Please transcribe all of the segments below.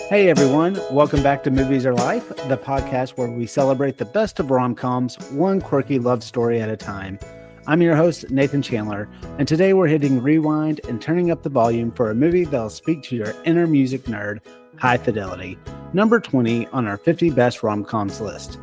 Hey everyone, welcome back to Movies Are Life, the podcast where we celebrate the best of rom-coms, one quirky love story at a time. I'm your host, Nathan Chandler, and today we're hitting rewind and turning up the volume for a movie that'll speak to your inner music nerd, High Fidelity, number 20 on our 50 best rom-coms list.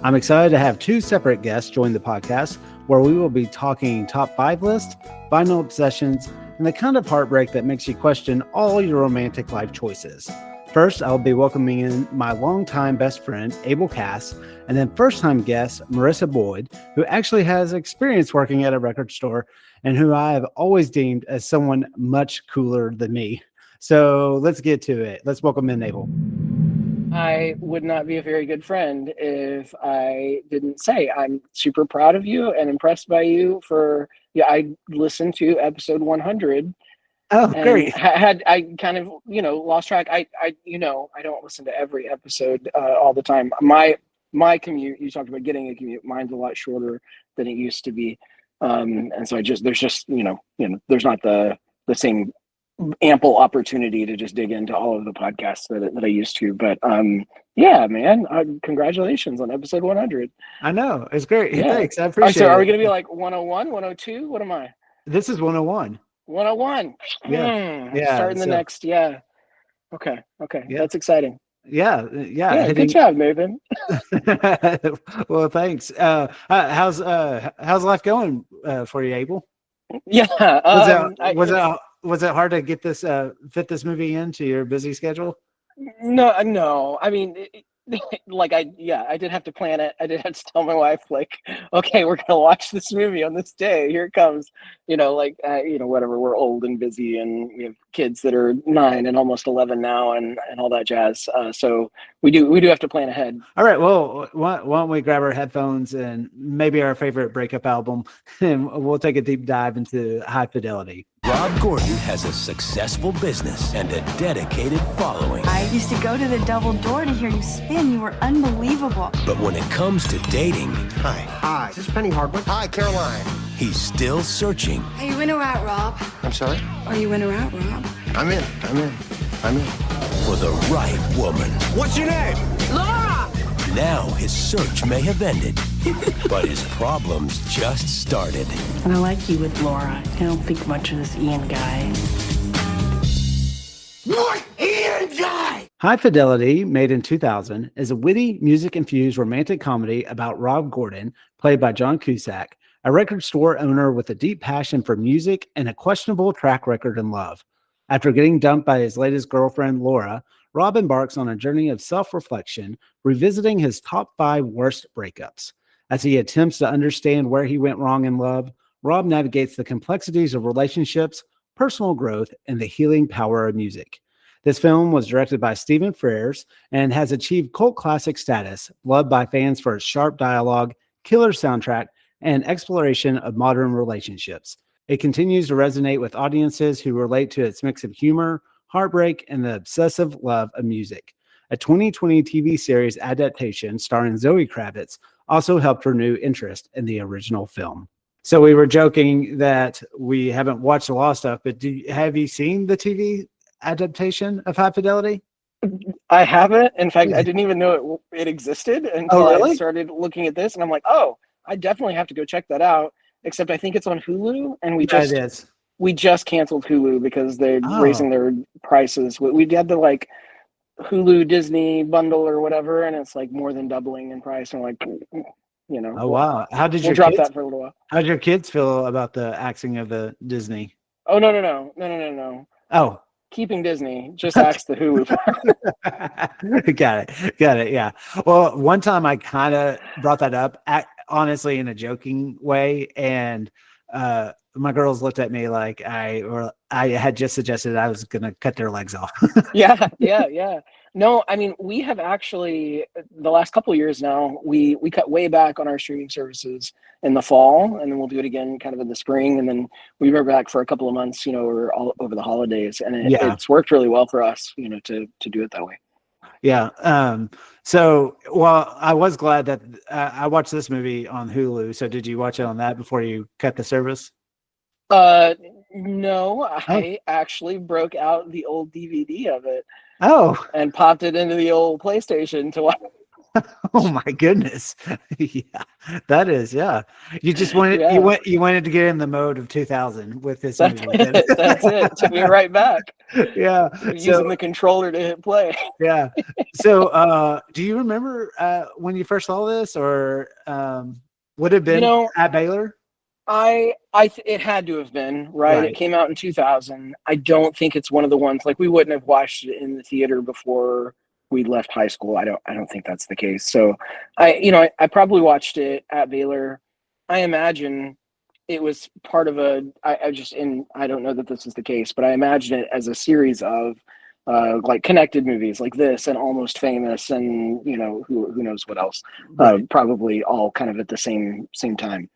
I'm excited to have two separate guests join the podcast where we will be talking top 5 lists, final obsessions, and the kind of heartbreak that makes you question all your romantic life choices. First, I'll be welcoming in my longtime best friend, Abel Cass, and then first-time guest, Marisa Boyd, who actually has experience working at a record store and who I have always deemed as someone much cooler than me. So let's get to it. Let's welcome in Abel. I would not be a very good friend if I didn't say I'm super proud of you and impressed by you I listened to episode 100. Oh, great. I kind of, lost track. I don't listen to every episode all the time. My commute, you talked about getting a commute, mine's a lot shorter than it used to be. And so there's not the same ample opportunity to just dig into all of the podcasts that I used to. But yeah, man, congratulations on episode 100. I know. It's great. Yeah. Thanks. I appreciate it. So are we going to be like 101, 102? What am I? This is 101. 101. Yeah. Starting the next. Yeah. Okay. Yeah. That's exciting. Yeah. Good job, Nathan. Well, thanks. How's life going for you, Abel? Yeah. Was it hard to get this fit this movie into your busy schedule? No. I mean, I did have to plan it. I did have to tell my wife, okay, we're gonna watch this movie on this day. Here it comes. Whatever. We're old and busy, and we have kids that are 9 and almost 11 now, and all that jazz. So we do have to plan ahead. All right. Well, why don't we grab our headphones and maybe our favorite breakup album, and we'll take a deep dive into High Fidelity. Rob Gordon has a successful business and a dedicated following. I used to go to the Double Door to hear you spin. You were unbelievable. But when it comes to dating... Hi. Is this Penny Hardwick? Hi, Caroline. He's still searching. Are you in or out, Rob? I'm sorry? Are you in or out, Rob? I'm in. For the right woman. What's your name? Laura! Now his search may have ended, but his problems just started. I like you with Laura. I don't think much of this Ian guy. What Ian guy? High Fidelity, made in 2000, is a witty, music-infused romantic comedy about Rob Gordon, played by John Cusack, a record store owner with a deep passion for music and a questionable track record in love. After getting dumped by his latest girlfriend, Laura, Rob embarks on a journey of self-reflection, revisiting his top 5 worst breakups. As he attempts to understand where he went wrong in love, Rob navigates the complexities of relationships, personal growth, and the healing power of music. This film was directed by Stephen Frears and has achieved cult classic status, loved by fans for its sharp dialogue, killer soundtrack, and exploration of modern relationships. It continues to resonate with audiences who relate to its mix of humor, heartbreak, and the obsessive love of music. A 2020 TV series adaptation starring Zoe Kravitz also helped renew interest in the original film. So we were joking that we haven't watched a lot of stuff, but have you seen the TV adaptation of High Fidelity? I haven't. In fact, I didn't even know it existed until really? I started looking at this, and I'm like, oh, I definitely have to go check that out. Except I think it's on Hulu, and we just canceled Hulu because they're raising their prices. We had the Hulu Disney bundle or whatever, and it's more than doubling in price. And oh wow! How did you drop that for a little while? How did your kids feel about the axing of the Disney? Oh no! Oh, keeping Disney, just axe the Hulu. Got it. Yeah. Well, one time I kind of brought that up, honestly, in a joking way, and my girls looked at me like I had just suggested I was going to cut their legs off. Yeah. No, I mean, we have actually, the last couple of years now, we cut way back on our streaming services in the fall, and then we'll do it again kind of in the spring, and then we were back for a couple of months, or all over the holidays, and it's worked really well for us, to do it that way. Yeah. So, well, I was glad that I watched this movie on Hulu. So did you watch it on that before you cut the service? No, I actually broke out the old DVD of it Oh, and popped it into the old PlayStation to watch. oh my goodness. Yeah, that is, yeah. You just wanted Yeah. you wanted to get in the mode of 2000 with this That's movie. it. That's it. Took me right back. Yeah. Using So the controller to hit play. yeah. So do you remember when you first saw this, or would it have You been know, at Baylor? it had to have been, right. It Right. came out in 2000. I don't think it's one of the ones, like, we wouldn't have watched it in the theater before we left high school. I don't think that's the case. So I probably watched it at Baylor. I imagine it was part of I don't know that this is the case, but I imagine it as a series of like connected movies like this and Almost Famous, and who knows what else, Right. probably all kind of at the same time.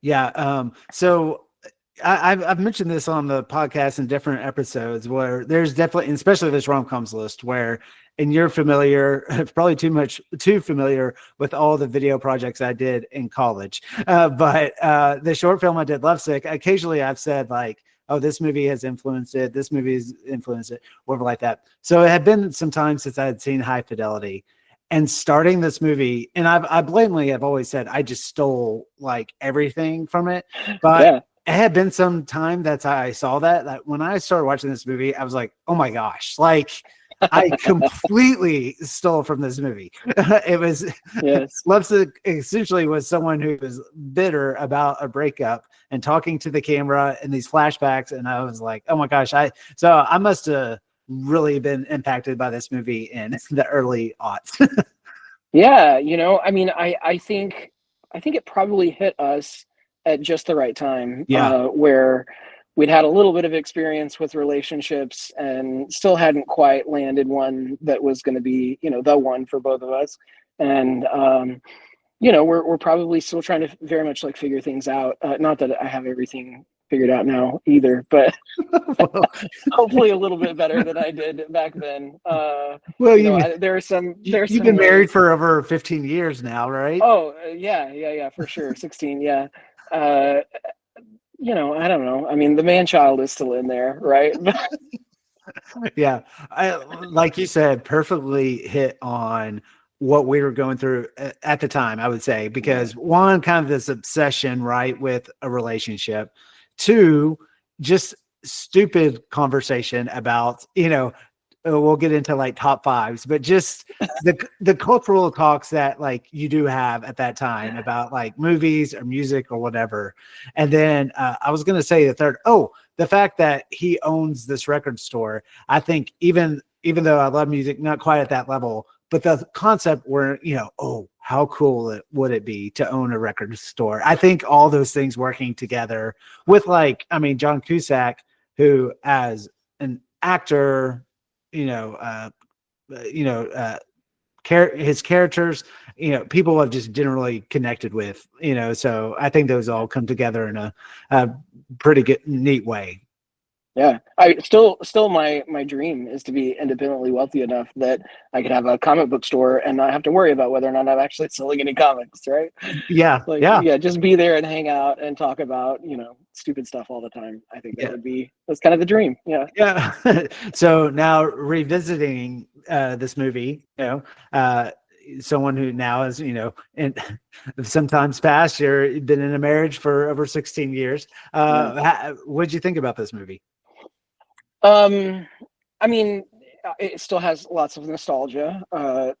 Yeah. So I've mentioned this on the podcast in different episodes where there's definitely, and especially this rom-coms list, where, and you're familiar, probably too familiar with all the video projects I did in college. But the short film I did, Lovesick, occasionally I've said like, oh, this movie has influenced it. This movie has influenced it, whatever like that. So it had been some time since I had seen High Fidelity. And starting this movie, and I blatantly have always said I just stole like everything from it, but Yeah. it had been some time that I saw that when I started watching this movie, I was like, oh my gosh, like I completely stole from this movie. It was Yes. Lovesick essentially was someone who was bitter about a breakup and talking to the camera and these flashbacks, and I was like, oh my gosh, I must have really been impacted by this movie in the early aughts. Yeah, I mean, I think it probably hit us at just the right time, Yeah. where we'd had a little bit of experience with relationships and still hadn't quite landed one that was going to be, the one for both of us. And we're probably still trying to very much like figure things out. Not that I have everything figured out now either, but Well, hopefully a little bit better than I did back then. you've been married for over 15 years now, right? Oh, yeah, for sure. 16, yeah. I don't know. I mean, the man child is still in there, right? Yeah. Like you said, perfectly hit on what we were going through at the time, I would say, because one, kind of this obsession, right, with a relationship. Two, just stupid conversation about, we'll get into like top fives, but just the cultural talks that like you do have at that time about like movies or music or whatever. And then I was going to say the third, the fact that he owns this record store. I think even though I love music, not quite at that level, but the concept where, how cool would it be to own a record store? I think all those things working together with John Cusack, who as an actor, his characters, people have just generally connected with, so I think those all come together in a pretty good, neat way. Yeah, I still my dream is to be independently wealthy enough that I could have a comic book store and not have to worry about whether or not I'm actually selling any comics, right? Yeah. Like, yeah. just be there and hang out and talk about, stupid stuff all the time. I think that's kind of the dream. Yeah. Yeah. So now revisiting this movie, someone who now is, and sometimes past, you've been in a marriage for over 16 years. What did you think about this movie? I mean, it still has lots of nostalgia,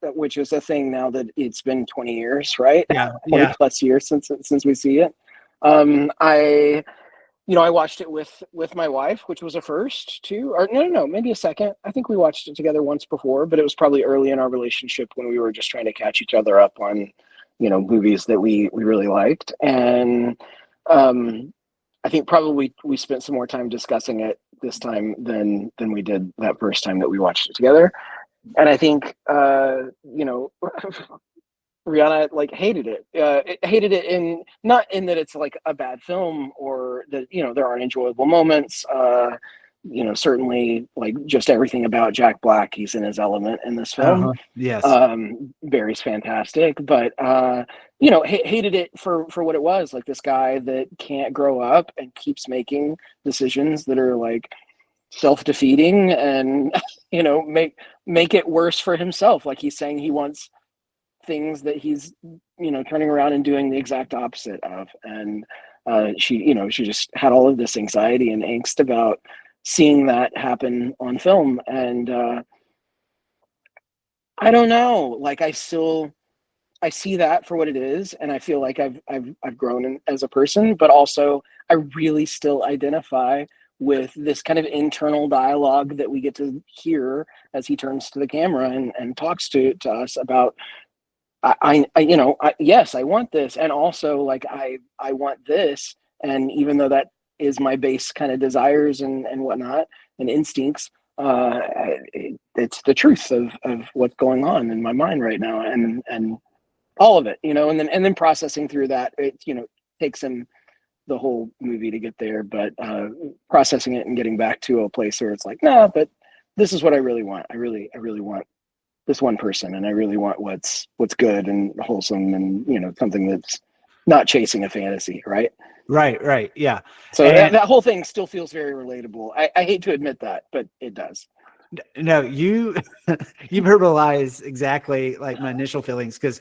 which is a thing now that it's been 20 years, right? Yeah. 20 plus years since we see it. I watched it with my wife, which was a first too, or no, maybe a second. I think we watched it together once before, but it was probably early in our relationship when we were just trying to catch each other up on, movies that we really liked. And I think probably we spent some more time discussing it this time than we did that first time that we watched it together. And I think Rihanna hated it. Hated it in not in that it's like a bad film or that there aren't enjoyable moments. certainly like just everything about Jack Black, he's in his element in this film. Yes. Barry's fantastic, but hated it for what it was, like this guy that can't grow up and keeps making decisions that are like self-defeating and make it worse for himself. Like he's saying he wants things that he's turning around and doing the exact opposite of. And she just had all of this anxiety and angst about seeing that happen on film. And I don't know, like I see that for what it is, and I feel like I've grown as a person, but also I really still identify with this kind of internal dialogue that we get to hear as he turns to the camera and talks to us about yes, I want this, and also like I want this, and even though that is my base kind of desires and whatnot and instincts, it's the truth of what's going on in my mind right now, and all of it, and then processing through that, it takes him the whole movie to get there, but processing it and getting back to a place where it's like, nah, but this is what I really want. I really want this one person, and I really want what's good and wholesome, and something that's not chasing a fantasy, right? Right. Yeah. So that whole thing still feels very relatable. I hate to admit that, but it does. No, you verbalize exactly like my initial feelings, because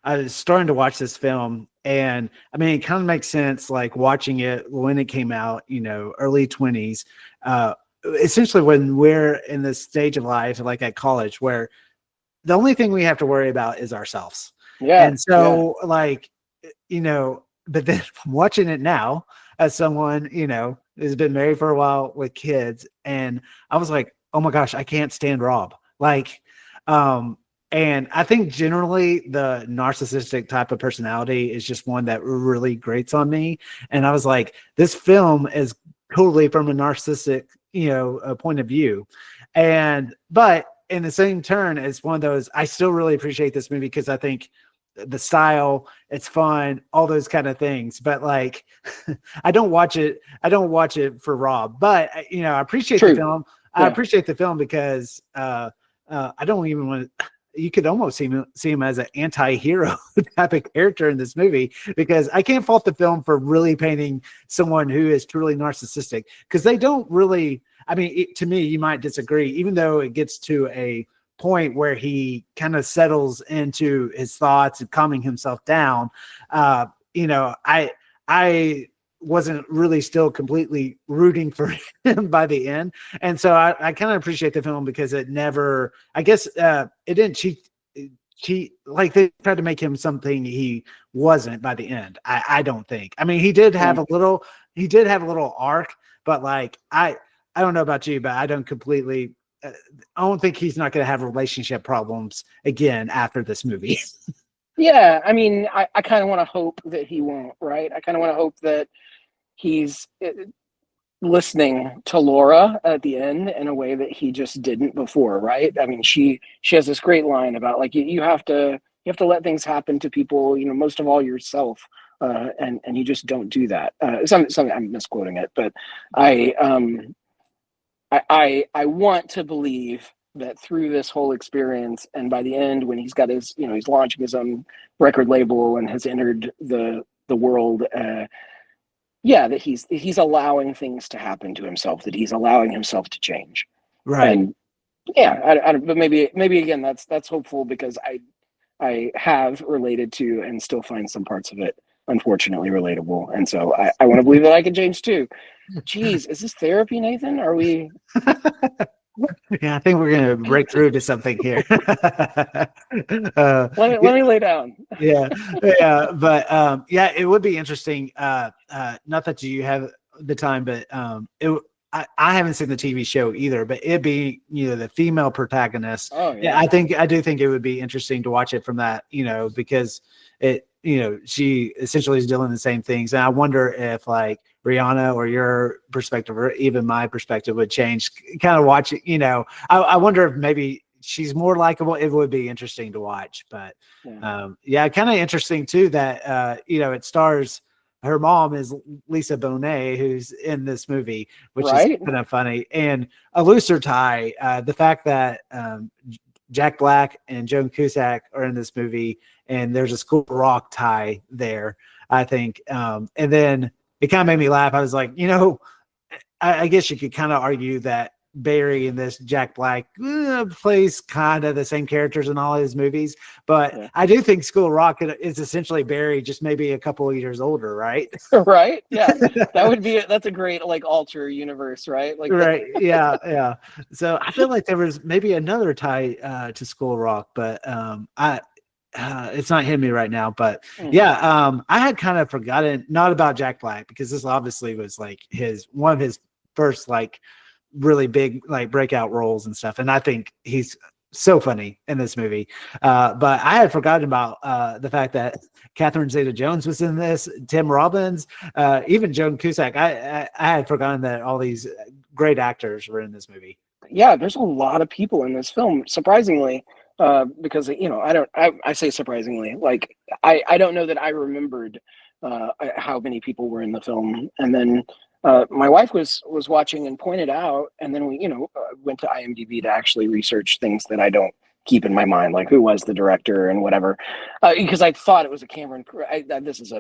I was starting to watch this film, and I mean, it kind of makes sense, like watching it when it came out, early 20s, essentially when we're in this stage of life, like at college, where the only thing we have to worry about is ourselves. Yeah. And so but then watching it now as someone, who's been married for a while with kids, and I was like, oh my gosh, I can't stand Rob. Like, and I think generally the narcissistic type of personality is just one that really grates on me. And I was like, this film is totally from a narcissistic, point of view. But in the same turn, it's one of those, I still really appreciate this movie because I think the style, it's fun, all those kind of things. But like, I don't watch it for Rob, but I appreciate the film. I appreciate the film because I don't even want to. You could almost see him as an anti-hero type of character in this movie, because I can't fault the film for really painting someone who is truly narcissistic, because they don't really. I mean, to me, you might disagree, even though it gets to a point where he kind of settles into his thoughts and calming himself down. I wasn't really still completely rooting for him by the end. And so I kind of appreciate the film because it never, I guess it didn't cheat, like they tried to make him something he wasn't by the end. I don't think. I mean, he did have a little arc, but like, I don't know about you, but I don't completely, I don't think he's not going to have relationship problems again after this movie. Yeah. I mean, I kind of want to hope that he won't, right? I kind of want to hope that he's listening to Laura at the end in a way that he just didn't before, right? I mean, she has this great line about like, you have to let things happen to people, most of all yourself. And you just don't do that. Something I'm misquoting it, but I want to believe that through this whole experience, and by the end, when he's got his, he's launching his own record label and has entered the world, that he's allowing things to happen to himself, that he's allowing himself to change. Right. And but maybe again, that's hopeful, because I have related to and still find some parts of it unfortunately relatable. And so I want to believe that I can change too. Jeez, is this therapy, Nathan? Are we? Yeah, I think we're going to break through to something here. Let me lay down. Yeah. But it would be interesting. Not that you have the time, but I haven't seen the TV show either, but it being, the female protagonist. Oh, yeah. I do think it would be interesting to watch it from that, because it, she essentially is doing the same things. And I wonder if like Rihanna or your perspective or even my perspective would change, kind of watch it. I wonder if maybe she's more likable. It would be interesting to watch, but kind of interesting too that, it stars her mom is Lisa Bonet, who's in this movie, which Right. is kind of funny. And a looser tie, the fact that Jack Black and Joan Cusack are in this movie, and there's a School of Rock tie there, I think. And then it kind of made me laugh. I was like, I guess you could kind of argue that Barry in this Jack Black plays kind of the same characters in all his movies, but I do think School of Rock is essentially Barry, just maybe a couple of years older, right? Right. Yeah. That's a great like alter universe, right? Like right. Yeah. So I feel like there was maybe another tie to School of Rock, but it's not hitting me right now. But I had kind of forgotten, not about Jack Black, because this obviously was like one of his first like really big like breakout roles and stuff, and I think he's so funny in this movie. But I had forgotten about the fact that Catherine Zeta-Jones was in this, Tim Robbins, even Joan Cusack. I had forgotten that all these great actors were in this movie. Yeah, there's a lot of people in this film, surprisingly, because I say surprisingly, like I don't know that I remembered how many people were in the film, and then my wife was watching and pointed out, and then we went to IMDb to actually research things that I don't keep in my mind, like who was the director and whatever, because I thought it was a Cameron. This is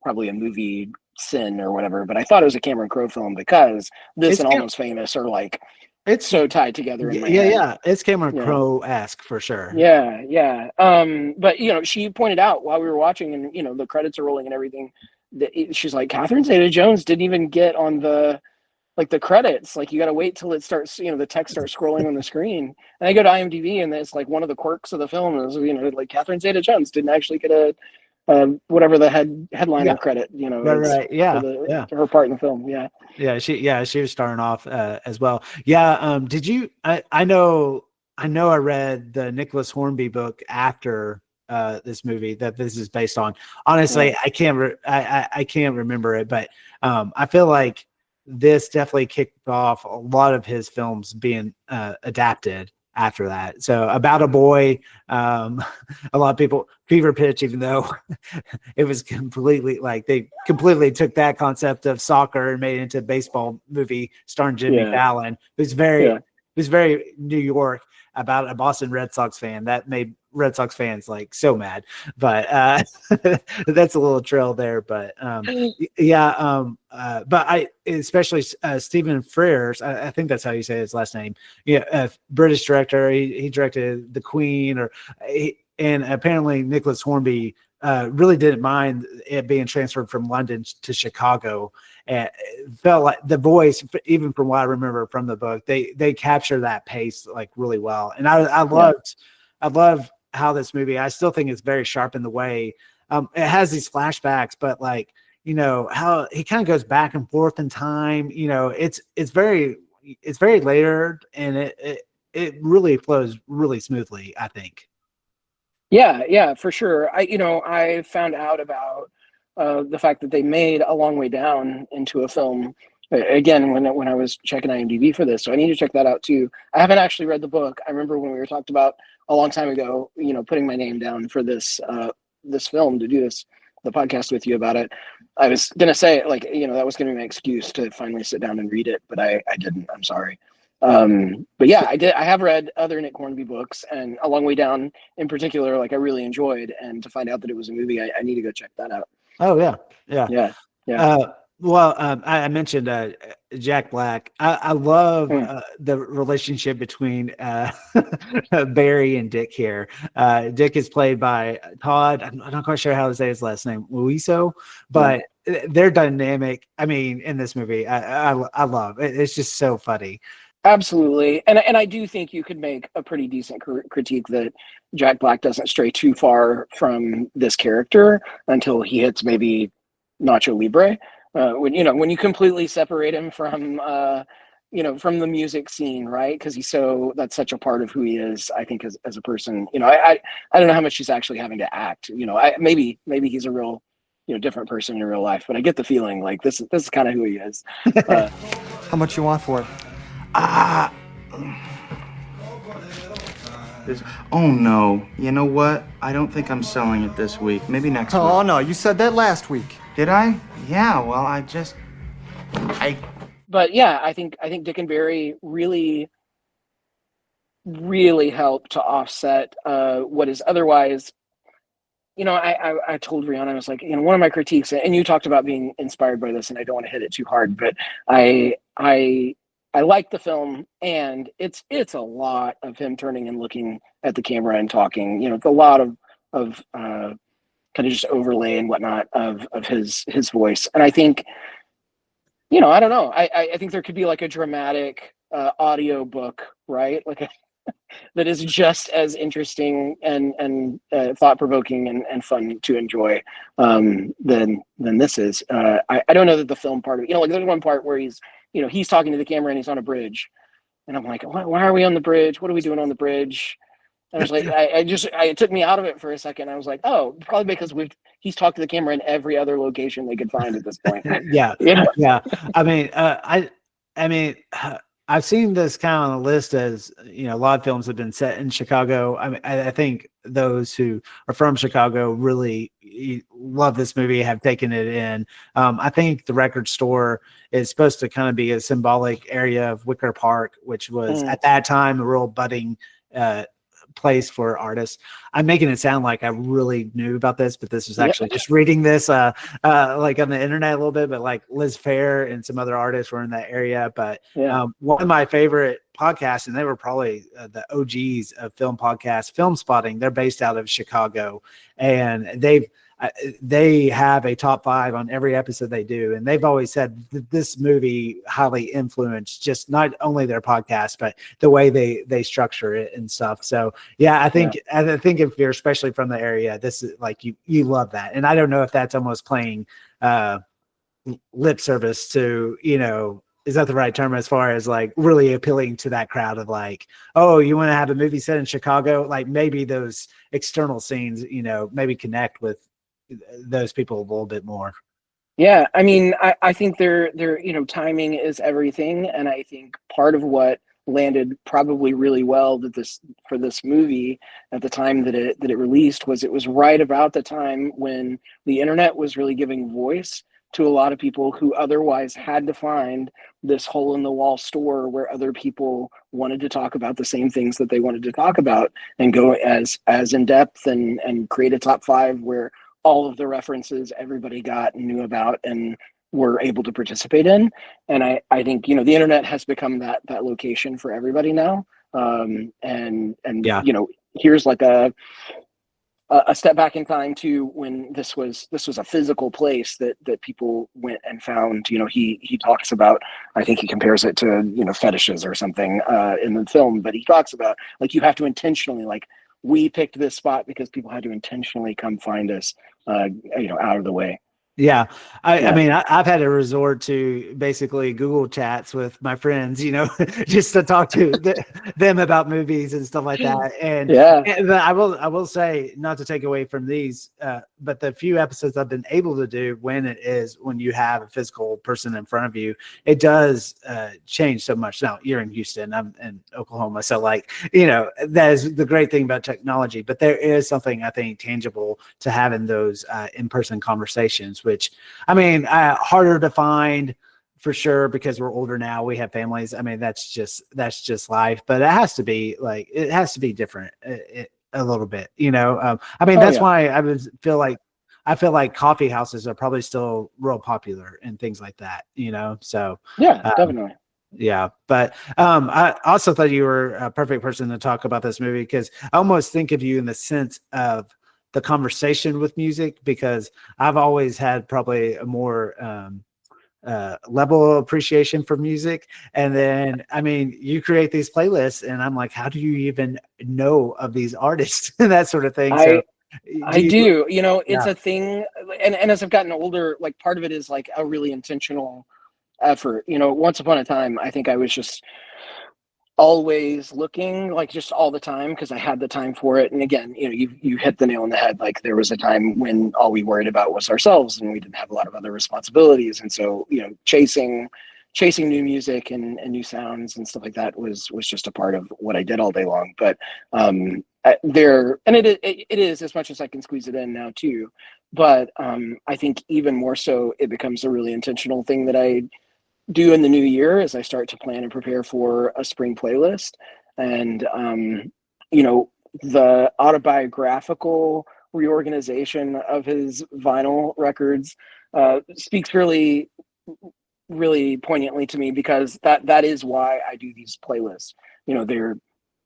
probably a movie sin or whatever, but I thought it was a Cameron Crowe film because this and Almost Famous are like it's so tied together in my head. Yeah, it's Cameron Crowe-esque for sure. Yeah. But she pointed out while we were watching, and the credits are rolling and everything, she's like, Catherine Zeta-Jones didn't even get on the credits. Like, you got to wait till it starts, the text starts scrolling on the screen. And I go to IMDb, and it's like one of the quirks of the film is, like Catherine Zeta-Jones didn't actually get a whatever the headliner credit, right. her part in the film. She was starting off as well. Did you? I know I read the Nicholas Hornby book after this movie that this is based on. Honestly, I can't remember it, but I feel like this definitely kicked off a lot of his films being adapted after that. So About a Boy, a lot of people, Fever Pitch, even though it was completely like they completely took that concept of soccer and made it into a baseball movie starring Jimmy Fallon, who's very New York, about a Boston Red Sox fan. That made Red Sox fans like so mad, but that's a little trail there. But but I especially Stephen Frears, I think that's how you say his last name. British director. He directed The Queen, and apparently Nicholas Hornby really didn't mind it being transferred from London to Chicago. And it felt like the voice, even from what I remember from the book, they capture that pace like really well. And I love how this movie, I still think it's very sharp in the way it has these flashbacks, but like, how he kind of goes back and forth in time, it's very layered, and it really flows really smoothly, I think. Yeah, for sure. I found out about the fact that they made A Long Way Down into a film again when I was checking IMDb for this, so I need to check that out too. I haven't actually read the book. I remember when we were talked about a long time ago, putting my name down for this film to do the podcast with you about it. I was gonna say, like, that was gonna be my excuse to finally sit down and read it, but I didn't. I'm sorry. But yeah, I did. I have read other Nick Hornby books, and A Long Way Down in particular, like, I really enjoyed. And to find out that it was a movie, I need to go check that out. Oh yeah. I mentioned Jack Black. I love the relationship between Barry and Dick here. Dick is played by Todd. I'm not quite sure how to say his last name, Luiso, but their dynamic, I mean, in this movie, I love it. It's just so funny. Absolutely. And I do think you could make a pretty decent critique that Jack Black doesn't stray too far from this character until he hits maybe Nacho Libre. When you completely separate him from from the music scene, right? Because that's such a part of who he is, I think, as a person. I don't know how much he's actually having to act. Maybe he's a real different person in real life, but I get the feeling like this is kind of who he is. How much you want for it? Oh no, you know what? I don't think I'm selling it this week. Maybe next week. Oh no, you said that last week. Did I? Yeah, well, But yeah, I think Dick and Barry really really helped to offset what is otherwise. I told Rihanna, I was like, one of my critiques, and you talked about being inspired by this, and I don't want to hit it too hard, but I like the film, and it's a lot of him turning and looking at the camera and talking. It's a lot of kind of just overlay and whatnot of his voice, and I think, I don't know, I think there could be like a dramatic audio book, right? Like that is just as interesting and thought provoking and fun to enjoy than this is. I don't know that the film part of it, like there's one part where he's talking to the camera and he's on a bridge, and I'm like, why are we on the bridge? What are we doing on the bridge? And I was like, it took me out of it for a second. I was like, oh, probably because he's talked to the camera in every other location they could find at this point. Yeah, yeah. I mean, I've seen this kind of on the list as, a lot of films have been set in Chicago. I mean, I think those who are from Chicago really love this movie, have taken it in. I think the record store is supposed to kind of be a symbolic area of Wicker Park, which was at that time a real budding place for artists. I'm making it sound like I really knew about this, but this is actually just reading this like on the internet a little bit, but like Liz Phair and some other artists were in that area. But one of my favorite podcasts, and they were probably the OGs of film podcasts, Film Spotting, they're based out of Chicago, and they have a top 5 on every episode they do. And they've always said that this movie highly influenced just not only their podcast, but the way they structure it and stuff. So I think if you're especially from the area, this is like, you love that. And I don't know if that's almost playing lip service to, is that the right term, as far as like really appealing to that crowd of like, oh, you want to have a movie set in Chicago? Like maybe those external scenes, maybe connect with those people a little bit more. Yeah, I mean, I think they're timing is everything, and I think part of what landed probably really well for this movie at the time that it released was it was right about the time when the internet was really giving voice to a lot of people who otherwise had to find this hole in the wall store where other people wanted to talk about the same things that they wanted to talk about and go as in depth and create a top 5 where all of the references everybody got and knew about and were able to participate in. And I think, the internet has become that location for everybody now. Here's like a step back in time to when this was a physical place that people went and found. He talks about, I think he compares it to, fetishes or something in the film, but he talks about like, you have to intentionally, like, we picked this spot because people had to intentionally come find us, out of the way. Yeah. I mean, I've had to resort to basically Google chats with my friends, just to talk to them about movies and stuff like that. And but I will say, not to take away from these, but the few episodes I've been able to do when you have a physical person in front of you, it does change so much. Now you're in Houston, I'm in Oklahoma. So like, that is the great thing about technology, but there is something I think tangible to having those in-person conversations, which, I mean, harder to find for sure because we're older now. We have families. I mean, that's just life. But it has to be different a little bit. I mean, that's why I feel like coffee houses are probably still real popular and things like that. So definitely. Yeah, but I also thought you were a perfect person to talk about this movie because I almost think of you in the sense of the conversation with music, because I've always had probably a more level of appreciation for music. And then, I mean, you create these playlists and I'm like, how do you even know of these artists and that sort of thing? I do, it's a thing. And as I've gotten older, like part of it is like a really intentional effort. Once upon a time, I think I was just always looking, like just all the time, because I had the time for it. And again, you hit the nail on the head. Like there was a time when all we worried about was ourselves and we didn't have a lot of other responsibilities. And so, chasing new music and new sounds and stuff like that was just a part of what I did all day long. But it is as much as I can squeeze it in now too, but I think even more so it becomes a really intentional thing that I do in the new year as I start to plan and prepare for a spring playlist. And the autobiographical reorganization of his vinyl records speaks really, really poignantly to me, because that is why I do these playlists.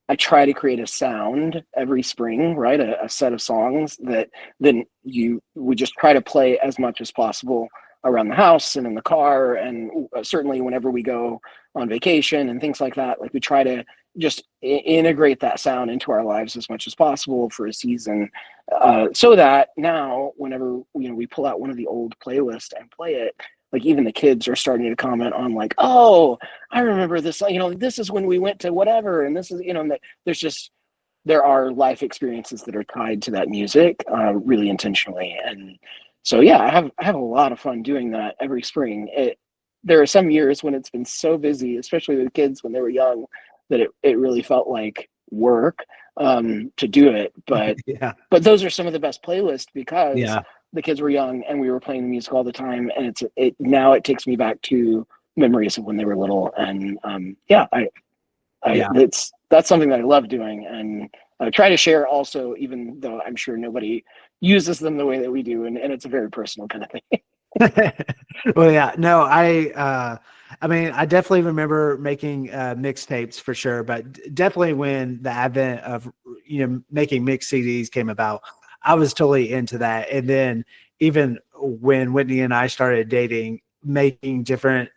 I try to create a sound every spring, right? A set of songs that then you would just try to play as much as possible around the house and in the car, and certainly whenever we go on vacation and things like that. Like, we try to just integrate that sound into our lives as much as possible for a season, so that now whenever we pull out one of the old playlists and play it, like, even the kids are starting to comment on, like, oh, I remember this, this is when we went to whatever, and this is, there are life experiences that are tied to that music, really intentionally. And so, yeah, I have a lot of fun doing that every spring. There are some years when it's been so busy, especially with kids when they were young, that it really felt like work to do it. But Yeah. but those are some of the best playlists, because Yeah. the kids were young and we were playing the music all the time, and now it takes me back to memories of when they were little. And that's something that I love doing, and I try to share also, even though I'm sure nobody uses them the way that we do, and it's a very personal kind of thing. Well, yeah, no, I mean, I definitely remember making mixtapes for sure, but definitely when the advent of making mix CDs came about, I was totally into that. And then even when Whitney and I started dating, making different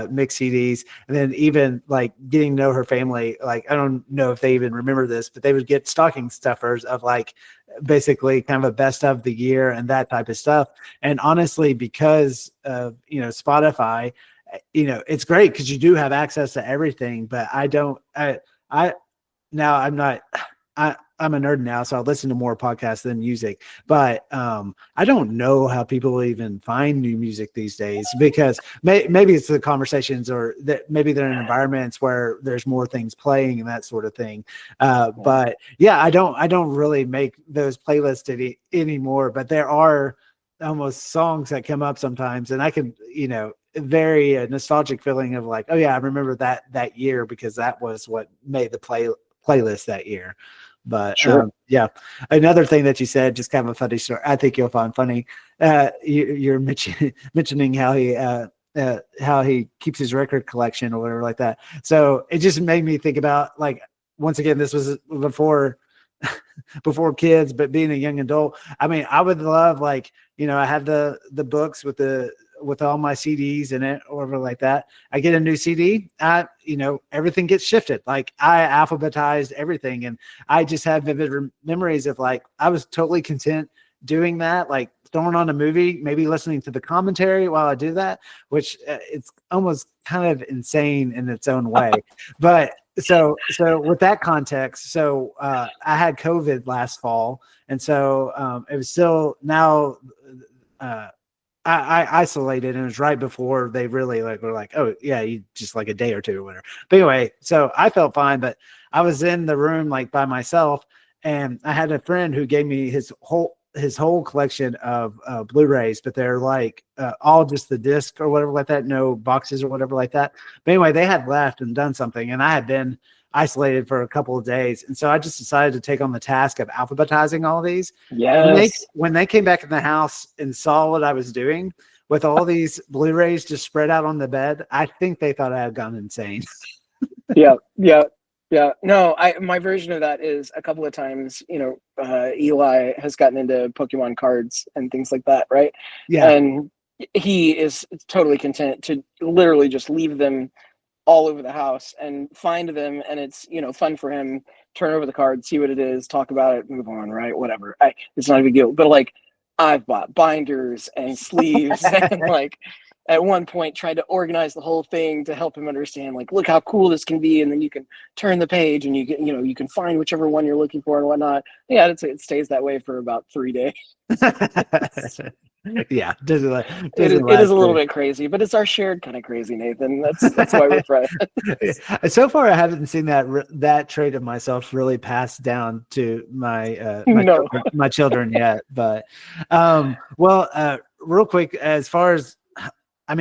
mix CDs, and then even like getting to know her family, like, I don't know if they even remember this, but they would get stocking stuffers of like basically kind of a best of the year and that type of stuff. And honestly, because of Spotify, it's great because you do have access to everything. But I'm a nerd now, so I listen to more podcasts than music. But I don't know how people even find new music these days, because maybe it's the conversations, or that maybe they're in environments where there's more things playing and that sort of thing. But yeah, I don't really make those playlists anymore. But there are almost songs that come up sometimes, and I can very nostalgic feeling of like, oh yeah, I remember that year, because that was what made the playlist that year. But Sure. yeah, another thing that you said, just kind of a funny story, I think you'll find funny. You're mentioning how he keeps his record collection or whatever like that. So it just made me think about, like, once again, this was before kids, but being a young adult, I mean, I would love, like, I had the books with all my CDs in it or whatever like that. I get a new CD, everything gets shifted. Like, I alphabetized everything, and I just have vivid memories of, like, I was totally content doing that, like throwing on a movie, maybe listening to the commentary while I do that, which it's almost kind of insane in its own way. But so with that context, I had COVID last fall, and so it was still now. I isolated, and it was right before they really were like, oh yeah, you just like a day or two or whatever. But anyway, so I felt fine, but I was in the room like by myself, and I had a friend who gave me his whole collection of Blu-rays, but they're like all just the disc or whatever like that, no boxes or whatever like that. But anyway, they had left and done something, and I had been isolated for a couple of days, and so I just decided to take on the task of alphabetizing all these. Yes. When they came back in the house and saw what I was doing with all these Blu-rays just spread out on the bed, I think they thought I had gone insane. Yeah. No, my version of that is a couple of times, Eli has gotten into Pokemon cards and things like that, right? Yeah. And he is totally content to literally just leave them all over the house and find them, and it's fun for him. Turn over the card, see what it is, talk about it, move on, right? Whatever. It's not a big deal. But like, I've bought binders and sleeves and like at one point tried to organize the whole thing to help him understand, like, look how cool this can be, and then you can turn the page and you can find whichever one you're looking for and whatnot. Yeah, it stays that way for about 3 days. Yeah, doesn't It is a little bit crazy, but it's our shared kind of crazy, Nathan. That's why we're friends. So far, I haven't seen that trait of myself really passed down to my children yet. But real quick, as far as I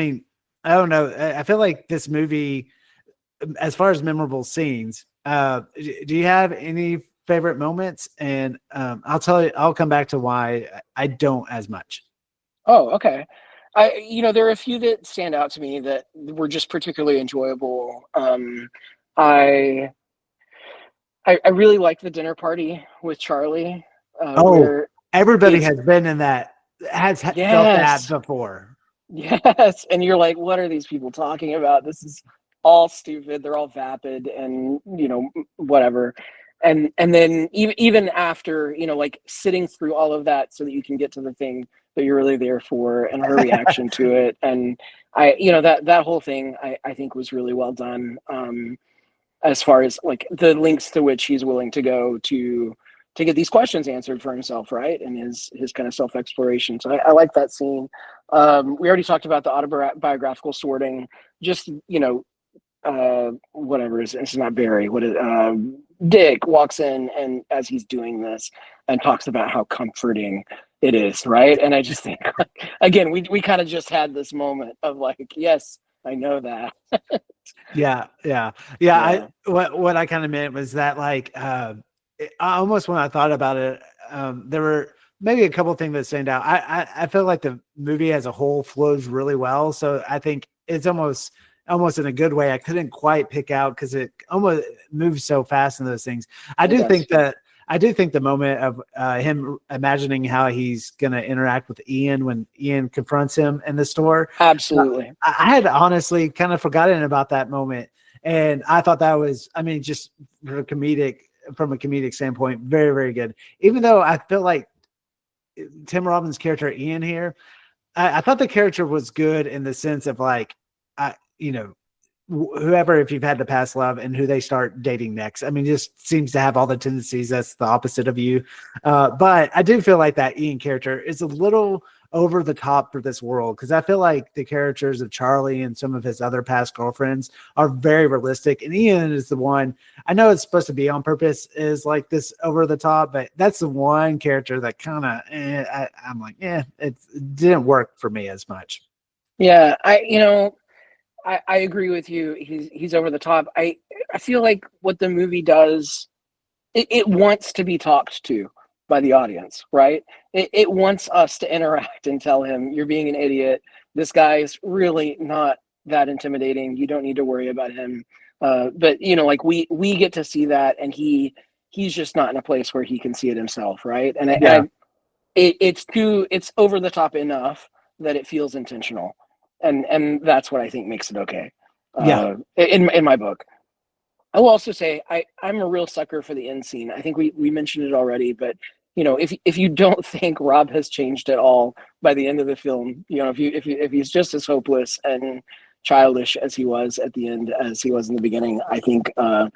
don't know. I feel like this movie, as far as memorable scenes, do you have any favorite moments? And I'll come back to why I don't as much. Oh, okay. There are a few that stand out to me that were just particularly enjoyable. I really liked the dinner party with Charlie. Where everybody has been in that, felt that before. Yes, and you're like, what are these people talking about? This is all stupid. They're all vapid, and whatever. And then even after, like sitting through all of that so that you can get to the thing that you're really there for, and her reaction to it. And that whole thing I think was really well done. As far as like the lengths to which he's willing to go to get these questions answered for himself, right? And his kind of self-exploration. So I like that scene. We already talked about the autobiographical sorting. Just, whatever, it's not Barry. Dick walks in, and as he's doing this, and talks about how comforting it is, right? And I just think, again, we kind of just had this moment of like, yes, I know that. Yeah. What I kind of meant was that, like, almost when I thought about it, there were maybe a couple of things that stand out. I feel like the movie as a whole flows really well. So I think it's almost in a good way. I couldn't quite pick out because it almost moves so fast in those things. I do think the moment of him imagining how he's going to interact with Ian when Ian confronts him in the store. Absolutely. I had honestly kind of forgotten about that moment. And I thought that was, just from a comedic standpoint, very, very good. Even though I feel like Tim Robbins' character Ian here, I thought the character was good in the sense of like, whoever, if you've had the past love and who they start dating next, just seems to have all the tendencies that's the opposite of you. But I do feel like that Ian character is a little over the top for this world, because I feel like the characters of Charlie and some of his other past girlfriends are very realistic, and Ian is the one, I know it's supposed to be on purpose, is like this over the top, but that's the one character that kind of I'm like, it didn't work for me as much. Yeah, I agree with you. He's over the top. I feel like what the movie does, it wants to be talked to by the audience, right? It wants us to interact and tell him, you're being an idiot. This guy is really not that intimidating. You don't need to worry about him. But like we get to see that, and he's just not in a place where he can see it himself, right? And it's over the top enough that it feels intentional. And that's what I think makes it okay. In my book. I will also say I'm a real sucker for the end scene. I think we mentioned it already, but if you don't think Rob has changed at all by the end of the film, if he's just as hopeless and childish as he was at the end as he was in the beginning, I think the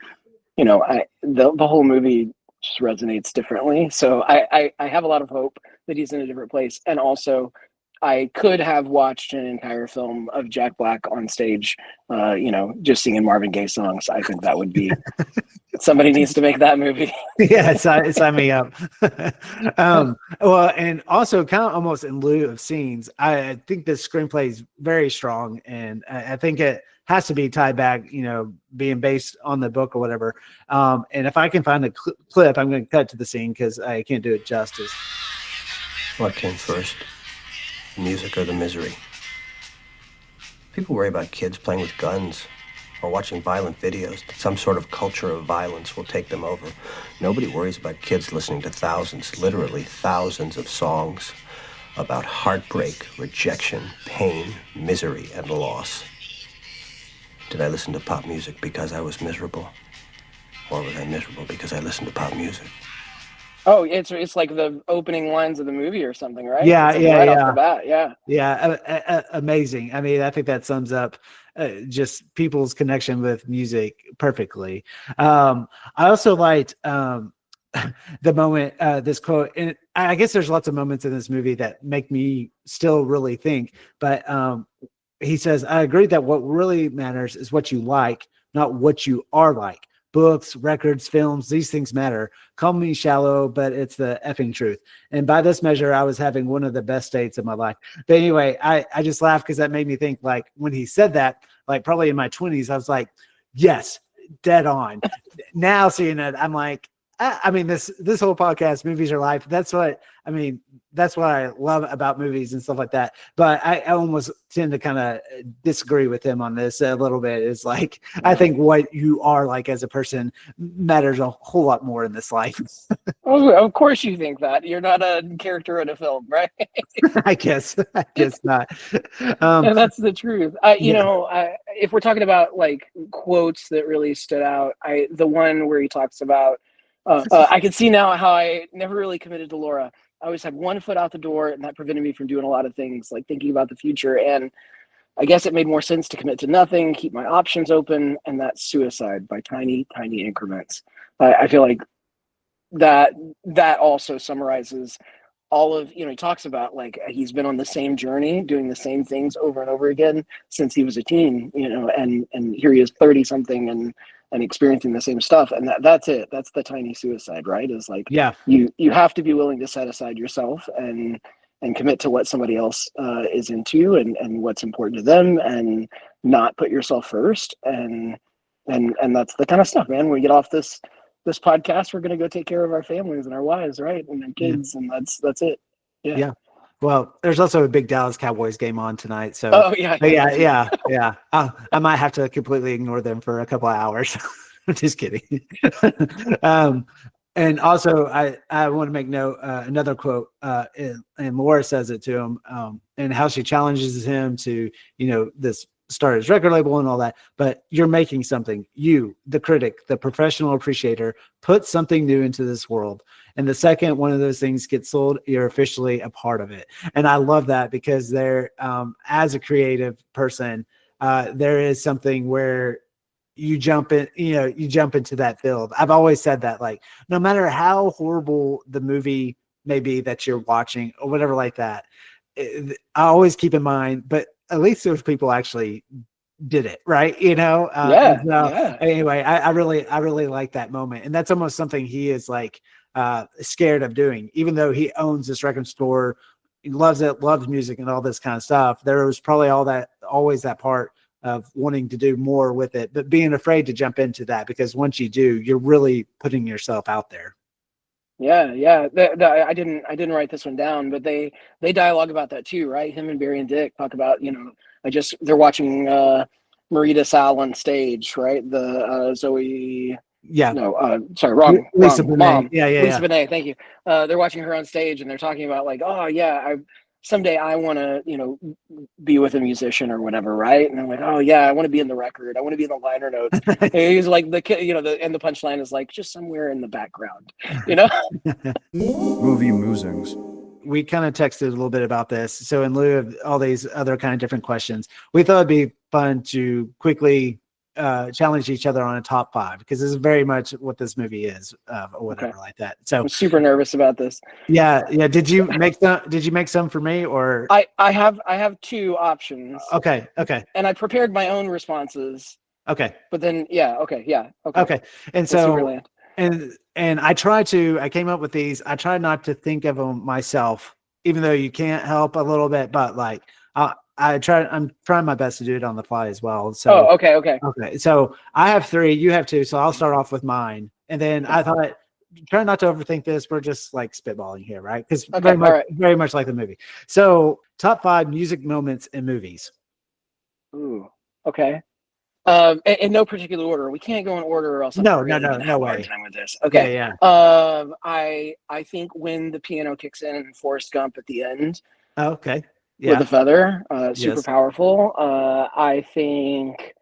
whole movie just resonates differently. So I have a lot of hope that he's in a different place, and also I could have watched an entire film of Jack Black on stage, just singing Marvin Gaye songs. I think that would be, somebody needs to make that movie. Yeah, sign me up. Well, and also kind of almost in lieu of scenes, I think the screenplay is very strong, and I think it has to be tied back, being based on the book or whatever. And if I can find a clip, I'm going to cut to the scene because I can't do it justice. What came first? The music or the misery? People worry about kids playing with guns or watching violent videos, that some sort of culture of violence will take them over. Nobody worries about kids listening to thousands, literally thousands of songs about heartbreak, rejection, pain, misery, and loss. Did I listen to pop music because I was miserable? Or was I miserable because I listened to pop music? Oh, it's like the opening lines of the movie or something, right? Yeah, It's like yeah, right off yeah. the bat. Yeah. Yeah, amazing. I mean, I think that sums up just people's connection with music perfectly. I also liked the moment, this quote, and I guess there's lots of moments in this movie that make me still really think, but he says, I agree that what really matters is what you like, not what you are like. Books, records, films, these things matter. Call me shallow, but it's the effing truth. And by this measure, I was having one of the best dates of my life. But anyway, I just laughed because that made me think, like, when he said that, like probably in my 20s, I was like, yes, dead on. Now seeing it, I'm like, I mean, this whole podcast, movies are life. That's what I love about movies and stuff like that. But I almost tend to kind of disagree with him on this a little bit. It's like, I think what you are like as a person matters a whole lot more in this life. Oh, of course you think that. You're not a character in a film, right? I guess not. And that's the truth. If we're talking about like quotes that really stood out, the one where he talks about, I can see now how I never really committed to Laura. I always had one foot out the door, and that prevented me from doing a lot of things, like thinking about the future. And I guess it made more sense to commit to nothing, keep my options open, and that's suicide by tiny, tiny increments. I feel like that also summarizes all of, he talks about like he's been on the same journey, doing the same things over and over again since he was a teen, and here he is 30 something and experiencing the same stuff. And that's it. That's the tiny suicide, right? Is like, Yeah. you have to be willing to set aside yourself and commit to what somebody else is into and what's important to them, and not put yourself first. And that's the kind of stuff, man. When we get off this podcast, we're going to go take care of our families and our wives, right? And our kids. And that's it. Yeah. Well, there's also a big Dallas Cowboys game on tonight. So, yeah. I might have to completely ignore them for a couple of hours. I'm just kidding. And also, I want to make note, another quote, and Laura says it to him, and how she challenges him to, this start his record label and all that. But you're making something. You, the critic, the professional appreciator, put something new into this world. And the second one of those things gets sold, you're officially a part of it. And I love that because there, as a creative person, there is something where you jump into that field. I've always said that, like, no matter how horrible the movie may be that you're watching or whatever like that, I always keep in mind, but at least those people actually did it, right? Anyway, I really like that moment. And that's almost something he is like scared of doing, even though he owns this record store, he loves it, loves music and all this kind of stuff. There was probably always that part of wanting to do more with it, but being afraid to jump into that, because once you do, you're really putting yourself out there. Yeah. I didn't write this one down, but they dialogue about that too, right? Him and Barry and Dick talk about, they're watching Marita Sal on stage, right? The Zoe. Yeah. No, sorry, wrong. Lisa wrong. Bonet. Mom. Yeah. Lisa Bonet. Thank you. They're watching her on stage and they're talking about like, oh yeah, someday I want to, be with a musician or whatever, right? And I'm like, oh yeah, I want to be in the record. I want to be in the liner notes. And he's like the kid, and the punchline is like just somewhere in the background, Movie Musings. We kind of texted a little bit about this. So in lieu of all these other kind of different questions, we thought it'd be fun to quickly challenge each other on a top 5, because this is very much what this movie is, or whatever like that. So I'm super nervous about this. Yeah. Did you make some for me, or I have 2 options. Okay. And I prepared my own responses. Okay. But then Okay. And so and I came up with these. I try not to think of them myself, even though you can't help a little bit, but like I'm trying my best to do it on the fly as well. So okay. So I have 3, you have 2. So I'll start off with mine. And then I thought, try not to overthink this. We're just like spitballing here, right? Because very much like the movie. So top 5 music moments in movies. Ooh, okay. In no particular order. We can't go in order, or else no way. Time with this. Okay. Yeah. I think when the piano kicks in and Forrest Gump at the end. Oh, okay. Yeah. With the feather, super Yes. powerful. I think.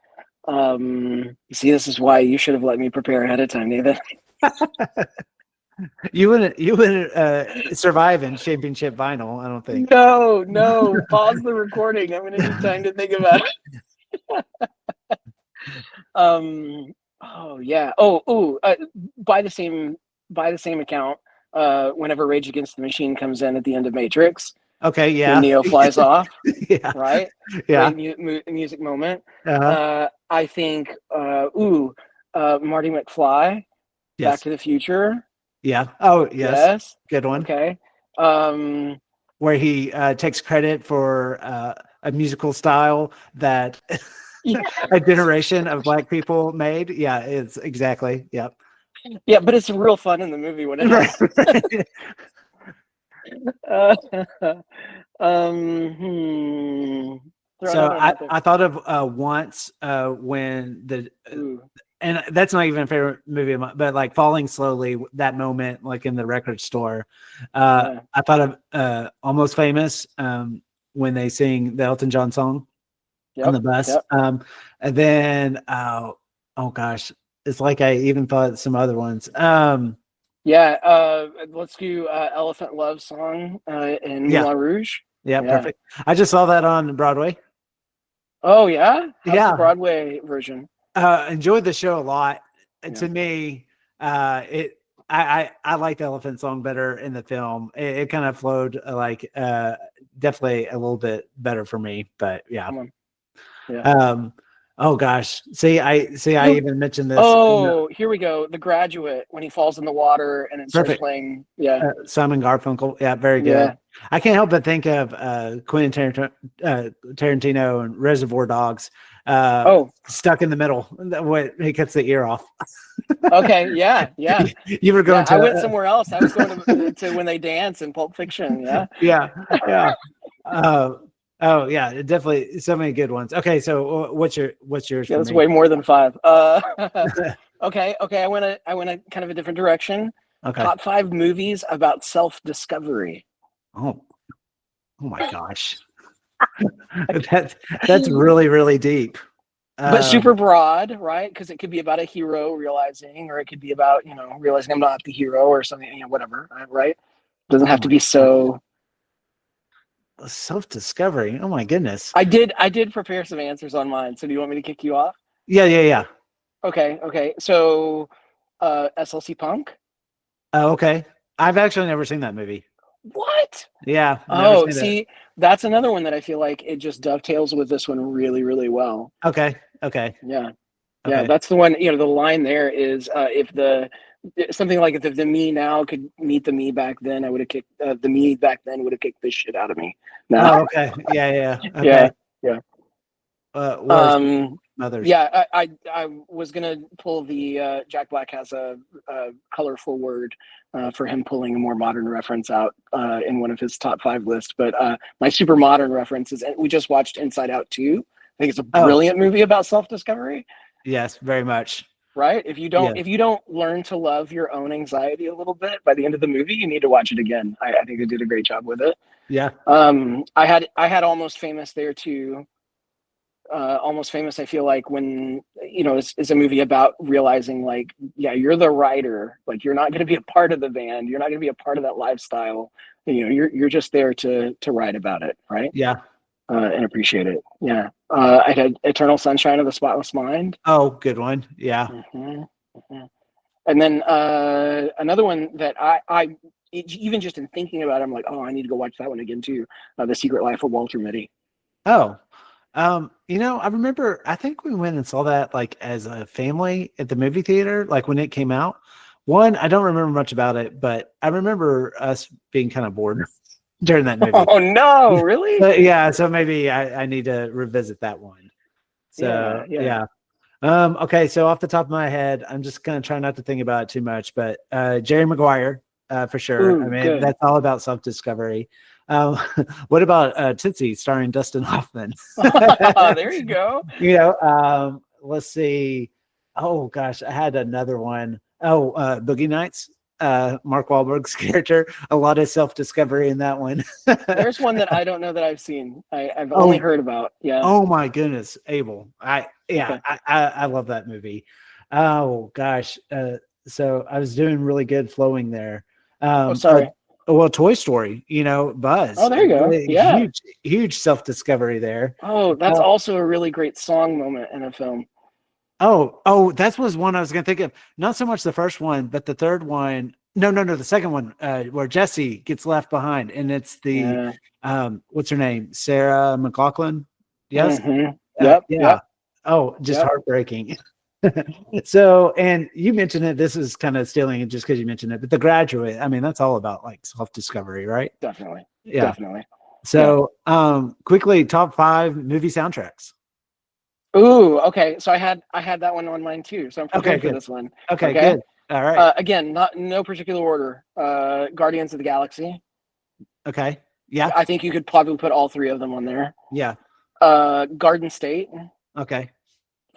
See, this is why you should have let me prepare ahead of time, Nathan. You wouldn't survive in championship vinyl, I don't think. No. Pause the recording. I'm gonna need time to think about it. Oh yeah. By the same account, whenever Rage Against the Machine comes in at the end of Matrix, Okay, when yeah. Neo flies off, Yeah. right? Yeah. Great music moment. Uh-huh. I think Marty McFly, Yes. Back to the Future. Yeah. Oh, yes. Yes. Good one. Okay. Where he takes credit for a musical style that a generation of Black people made. Yeah, it's exactly. Yep. Yeah, but it's real fun in the movie when it Right. happens. Throw So another one out there. I thought of once when and that's not even a favorite movie of mine, but like Falling Slowly, that moment, like in the record store. I thought of Almost Famous when they sing the Elton John song on the bus. Yep. And then, oh gosh, it's like I even thought some other ones. Let's do Elephant Love Song in Moulin Rouge. Yeah, perfect. I just saw that on Broadway. Oh, yeah? How's the Yeah. Broadway version? Enjoyed the show a lot. And to me, I like the Elephant Song better in the film. It kind of flowed definitely a little bit better for me, but yeah. Oh gosh. I even mentioned this. Oh, here we go. The Graduate, when he falls in the water and it starts playing. Yeah. Simon Garfunkel. Yeah, very good. Yeah. I can't help but think of Quentin Tarantino and Reservoir Dogs. Stuck in the middle when he cuts the ear off. Okay, yeah. You were going to. I went somewhere else. I was going to when they dance in Pulp Fiction. Yeah. Oh yeah, definitely so many good ones. Okay, so what's yours? Yeah, that's way more than 5. Okay. I went a kind of a different direction. Okay. Top 5 movies about self-discovery. Oh my gosh. that's really, really deep. But super broad, right? Because it could be about a hero realizing, or it could be about, realizing I'm not the hero or something, whatever, right? It doesn't have to be so self-discovery. Oh my goodness. I did prepare some answers on mine. So do you want me to kick you off? Yeah. Okay. So SLC Punk. Oh, okay. I've actually never seen that movie. What? Yeah. Oh, see, that's another one that I feel like it just dovetails with this one really, really well. Okay. Yeah. That's the one. The line there is something like if the me now could meet the me back then, I would have kicked the me back then would have kicked the shit out of me. Oh, okay. Yeah. Okay. Yeah. Mothers. Yeah, I was gonna pull the Jack Black has a colorful word for him pulling a more modern reference out in one of his top 5 lists, but my super modern reference is we just watched Inside Out 2. I think it's a brilliant movie about self-discovery. Yes, very much. Right? If you don't learn to love your own anxiety a little bit by the end of the movie, you need to watch it again. I think they did a great job with it. Yeah. I had Almost Famous there too. Almost Famous, I feel like when it's a movie about realizing like, yeah, you're the writer, like you're not going to be a part of the band, you're not going to be a part of that lifestyle, you're just there to write about it, right? Yeah. And appreciate it. Yeah. I had Eternal Sunshine of the Spotless Mind. Oh, good one. Yeah. And then another one that I even just in thinking about it, I'm like, oh, I need to go watch that one again too. The Secret Life of Walter Mitty. Oh, I remember, I think we went and saw that like as a family at the movie theater, like when it came out. I don't remember much about it, but I remember us being kind of bored during that movie. Oh no, really? Yeah. So maybe I need to revisit that one. So yeah. Okay. So off the top of my head, I'm just going to try not to think about it too much, but Jerry Maguire, for sure. Ooh, I mean, good. That's all about self-discovery. What about Tootsie starring Dustin Hoffman? There you go. Let's see. Oh gosh, I had another one. Boogie Nights. Mark Wahlberg's character. A lot of self-discovery in that one. There's one that I don't know that I've seen. I've only heard about. Yeah. Oh my goodness, Abel. I love that movie. Oh gosh, So I was doing really good flowing there. Oh, sorry. Well, Toy Story, Buzz. Oh, there you go. Yeah. Huge self-discovery there. Oh, that's also a really great song moment in a film. Oh, that was one I was going to think of. Not so much the first one, but the third one. No, the second one, where Jesse gets left behind, and it's the what's her name, Sarah McLachlan? Yes. Mhm. Yeah. Yep. Oh, just Yep. heartbreaking. So, and you mentioned it. This is kind of stealing it just because you mentioned it, but The Graduate. I mean, that's all about like self-discovery, right? Definitely. Yeah. Definitely. So, quickly, top 5 movie soundtracks. Ooh, okay. So I had that one on mine too. So I'm prepared for good. this one. Okay, good. All right. Again, no particular order. Guardians of the Galaxy. Okay. Yeah. I think you could probably put all 3 of them on there. Yeah. Garden State. Okay.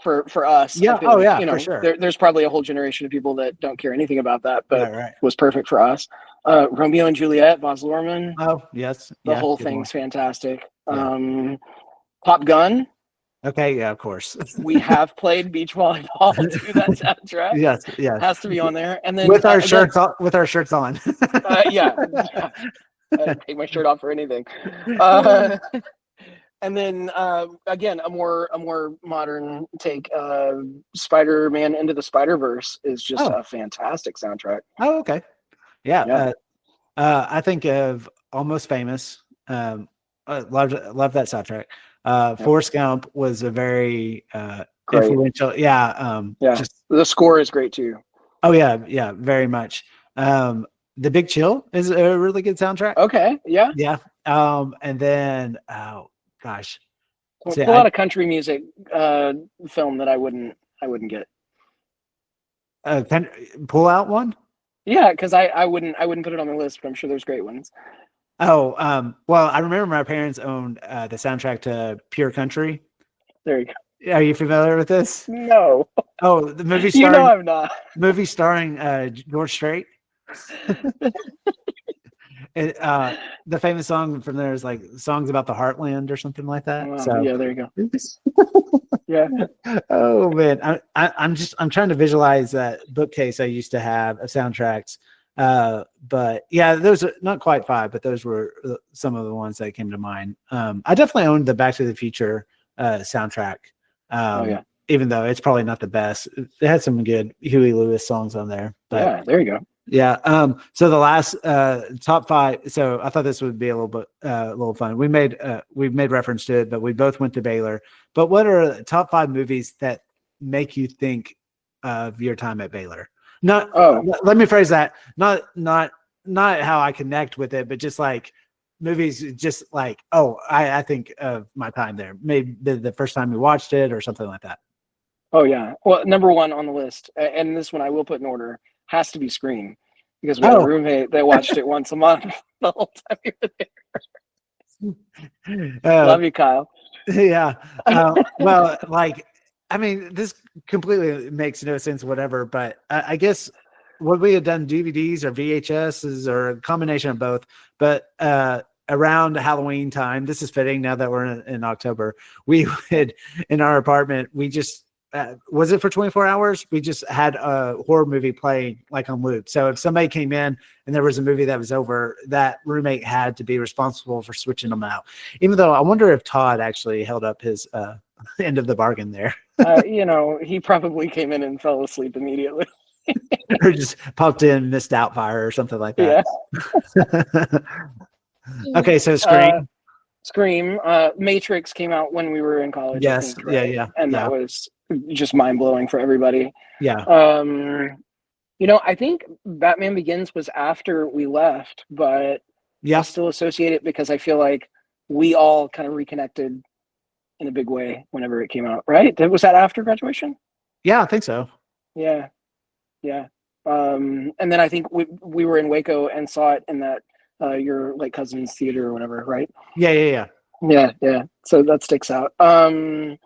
For us. Yeah. I feel Oh, like, yeah, for sure. There's probably a whole generation of people that don't care anything about that, but Right. was perfect for us. Romeo and Juliet, Baz Luhrmann. Oh, yes. The whole thing's fantastic. Top Gun. Okay. Yeah, of course. We have played beach volleyball to that soundtrack. Yes. Has to be on there. And then with our shirts on. Yeah. I'd take my shirt off for anything. And then again, a more modern take. Spider-Man Into the Spider-Verse is just a fantastic soundtrack. Oh, okay. Yeah. I think of Almost Famous. Love that soundtrack. Forrest Gump was a very influential. Yeah. Just the score is great too. Oh yeah, very much. The Big Chill is a really good soundtrack. Okay. Yeah. Yeah. And then gosh, a lot of country music film that I wouldn't get. Pull out one. Yeah, because I wouldn't put it on the list, but I'm sure there's great ones. Oh, well, I remember my parents owned the soundtrack to Pure Country. There you go. Are you familiar with this? No. Oh, the movie starring. I'm not. Movie starring George Strait. The famous song from there is like songs about the heartland or something like that. Wow. So yeah, there you go. Yeah. Oh man, I'm trying to visualize that bookcase I used to have of soundtracks. But yeah, those are not quite 5, but those were some of the ones that came to mind. I definitely owned the Back to the Future soundtrack. Even though it's probably not the best, it had some good Huey Lewis songs on there. But yeah, there you go. Yeah. So the last top 5. So I thought this would be a little fun. We've made reference to it, but we both went to Baylor. But what are the top 5 movies that make you think of your time at Baylor? Let me phrase that. Not how I connect with it, but just like movies, just like, I think of my time there. Maybe the first time we watched it or something like that. Oh yeah. Well, number 1 on the list, and this one I will put in order, has to be Scream, because we had a roommate that watched it once a month the whole time we were there. Love you, Kyle. Yeah. Well, like, I mean, this completely makes no sense, whatever, but I guess would we have done DVDs or VHSs or a combination of both? But around Halloween time, this is fitting now that we're in October, we would, in our apartment, we just, was it for 24 hours? We just had a horror movie playing like on loop. So if somebody came in and there was a movie that was over, that roommate had to be responsible for switching them out. Even though I wonder if Todd actually held up his end of the bargain there. He probably came in and fell asleep immediately. Or just popped in, missed Doubtfire or something like that. Yeah. Okay, so Scream. Matrix came out when we were in college. Yes. I think, right? Yeah. And that was just mind-blowing for everybody. Yeah. I think Batman Begins was after we left, but I still associate it because I feel like we all kind of reconnected in a big way whenever it came out, right? Was that after graduation? Yeah, I think so. Yeah. And then I think we were in Waco and saw it in that your like cousin's theater or whatever, right? Yeah. So that sticks out. So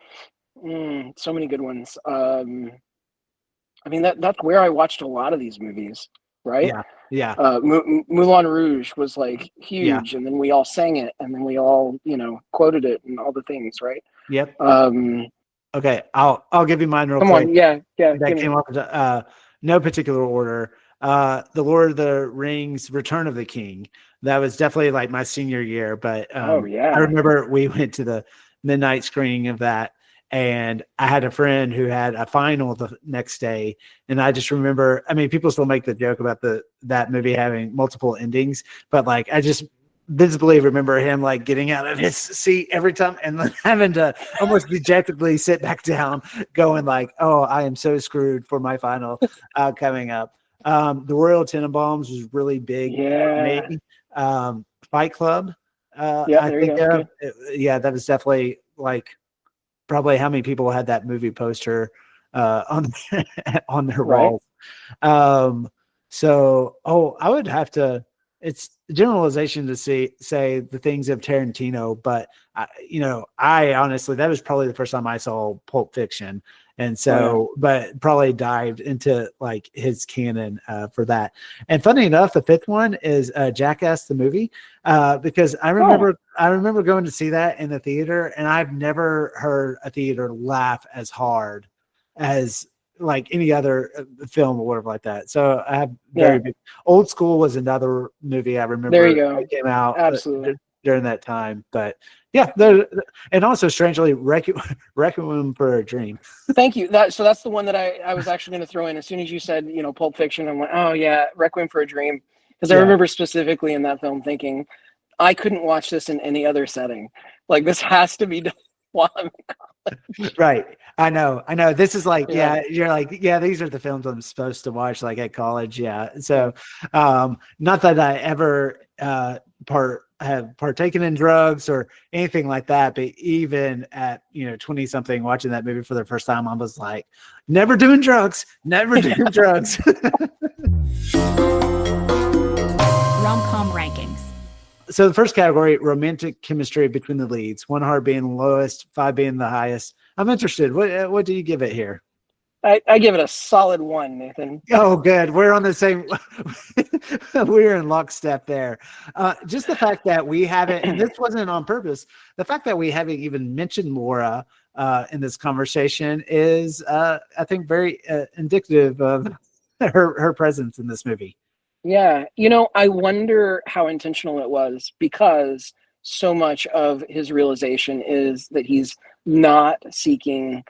many good ones. I mean that's where I watched a lot of these movies, right? Yeah. Moulin Rouge was like huge, and then we all sang it, and then we all quoted it and all the things, right? Yep. Okay, I'll give you mine real quick. Come on, yeah. That came up. no particular order. The Lord of the Rings, Return of the King. That was definitely like my senior year. But I remember we went to the midnight screening of that, and I had a friend who had a final the next day. And I just remember, I mean, people still make the joke about that movie having multiple endings, but like, I just visibly remember him like getting out of his seat every time and then having to almost dejectedly sit back down, going like, "Oh, I am so screwed for my final coming up." The Royal Tenenbaums was really big for me. Fight Club, I think that was definitely like probably how many people had that movie poster on their walls. I would have to. It's generalization to say the things of Tarantino, but I honestly, that was probably the first time I saw Pulp Fiction. And so, but probably dived into like his canon for that. And funny enough, the fifth one is Jackass the movie, because I remember going to see that in the theater, and I've never heard a theater laugh as hard as like any other film or whatever like that. So I have very big. Old School was another movie I remember. There you go. It came out Absolutely during that time, but yeah, and also strangely, Requiem for a Dream. Thank you. That's the one that I was actually going to throw in as soon as you said Pulp Fiction. I'm like, oh yeah, Requiem for a Dream, because I remember specifically in that film thinking I couldn't watch this in any other setting. Like this has to be done while I'm in college. Right. I know. This is like, you're like, these are the films I'm supposed to watch like at college. Yeah. So, not that I ever have partaken in drugs or anything like that, but even at 20 something watching that movie for the first time, I was like, never doing drugs. Rom-Com Rankings. So the first category, romantic chemistry between the leads, 1 heart being the lowest, 5 being the highest. I'm interested. What do you give it here? I give it a solid 1, Nathan. Oh, good. We're on the same. We're in lockstep there. Just the fact that we haven't, and this wasn't on purpose, the fact that we haven't even mentioned Laura in this conversation is, I think, very indicative of her presence in this movie. Yeah. I wonder how intentional it was, because so much of his realization is that he's not seeking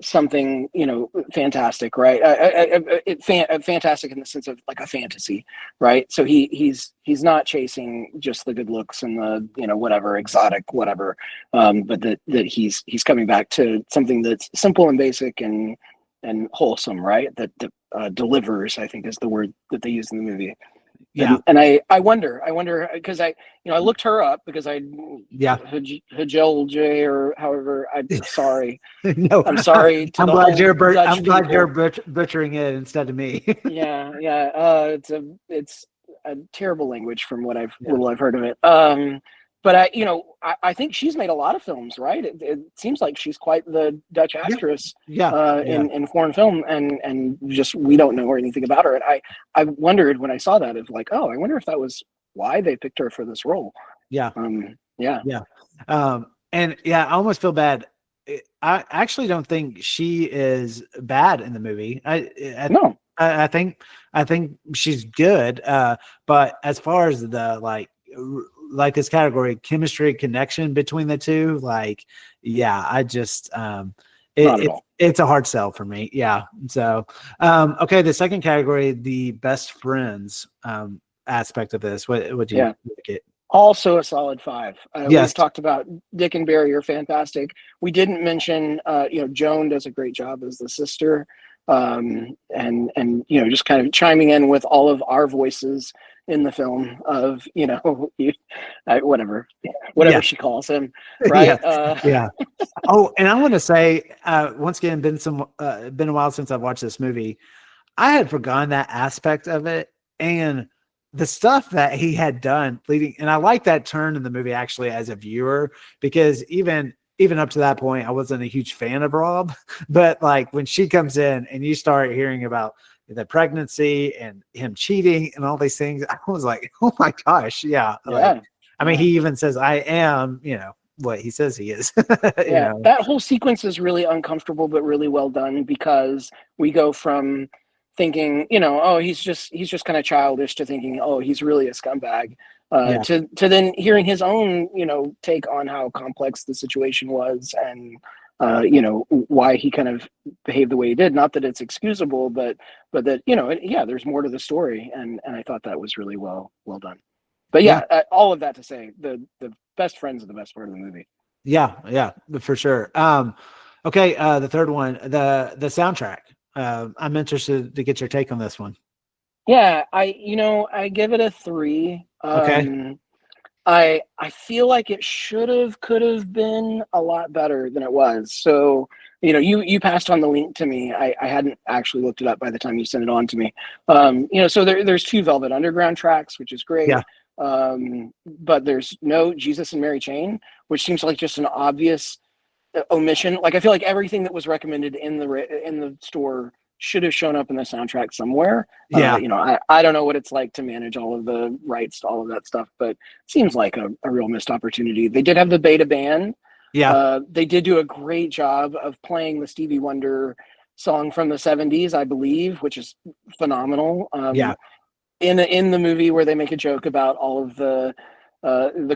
something fantastic, right? Fantastic in the sense of like a fantasy, right? So he's not chasing just the good looks and the whatever exotic whatever, but that he's coming back to something that's simple and basic and wholesome, right? That delivers, I think, is the word that they use in the movie. Yeah. And I wonder because I looked her up because Hajel J, or however, I'm sorry. No, I'm sorry. I'm glad you're butchering it instead of me. Yeah. It's a terrible language from what I've heard of it. But I think she's made a lot of films, right? It seems like she's quite the Dutch actress in foreign film, and just we don't know anything about her. And I wondered when I saw that, of like, oh, I wonder if that was why they picked her for this role. Yeah. And I almost feel bad. I actually don't think she is bad in the movie. I think she's good. But as far as the like this category, chemistry, connection between the two, I just it's a hard sell for me. Yeah. So okay, the second category, the best friends aspect of this. What do you think it? Also a solid 5. We've talked about Dick and Barry are fantastic. We didn't mention Joan does a great job as the sister, and just kind of chiming in with all of our voices in the film of whatever she calls him, right? Oh, and I want to say once again, been a while since I've watched this movie. I had forgotten that aspect of it, and the stuff that he had done leading, and I like that turn in the movie actually as a viewer, because even up to that point I wasn't a huge fan of Rob, but like when she comes in and you start hearing about the pregnancy and him cheating and all these things, I was like, oh my gosh. Yeah. I mean, he even says, I am, what he says he is. That whole sequence is really uncomfortable, but really well done, because we go from thinking, oh, he's just kind of childish, to thinking, oh, he's really a scumbag, Yeah. to then hearing his own, take on how complex the situation was, and why he kind of behaved the way he did. Not that it's excusable, but that, there's more to the story, and I thought that was really well done. But all of that to say, the best friends are the best part of the movie. Yeah, for sure. Okay, the third one, the soundtrack. I'm interested to get your take on this one. Yeah, I give it a 3. Okay. I feel like it could have been a lot better than it was. So, you passed on the link to me. I hadn't actually looked it up by the time you sent it on to me. So there's 2 Velvet Underground tracks, which is great. Yeah. But there's no Jesus and Mary Chain, which seems like just an obvious omission. Like, I feel like everything that was recommended in the store should have shown up in the soundtrack somewhere. Yeah. I don't know what it's like to manage all of the rights to all of that stuff, but it seems like a real missed opportunity. They did have the beta band. Yeah. They did do a great job of playing the Stevie Wonder song from the 70s, I believe, which is phenomenal. Yeah. In the movie where they make a joke about all of the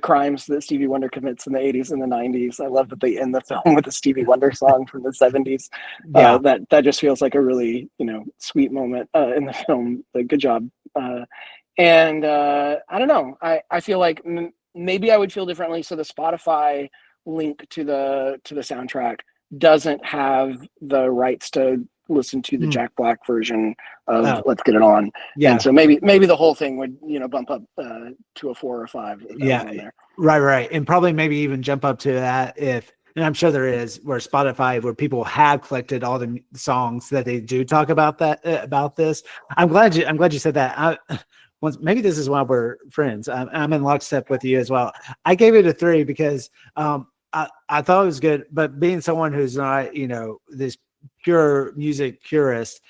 crimes that Stevie Wonder commits in the 80s and the 90s. I love that they end the film with a Stevie Wonder song from the 70s. Yeah. That just feels like a really, sweet moment in the film. Good job. And I don't know. I feel like maybe I would feel differently. So the Spotify link to the soundtrack doesn't have the rights to listen to the Jack Black version of Let's Get It On. Yeah. And so maybe the whole thing would, bump up to a 4 or 5. Yeah. Right. And probably maybe even jump up to that and I'm sure there is, where Spotify, where people have collected all the songs that they do talk about about this. I'm glad you said that. Maybe this is why we're friends. I'm in lockstep with you as well. I gave it a 3 because I thought it was good, but being someone who's not, this pure music purist,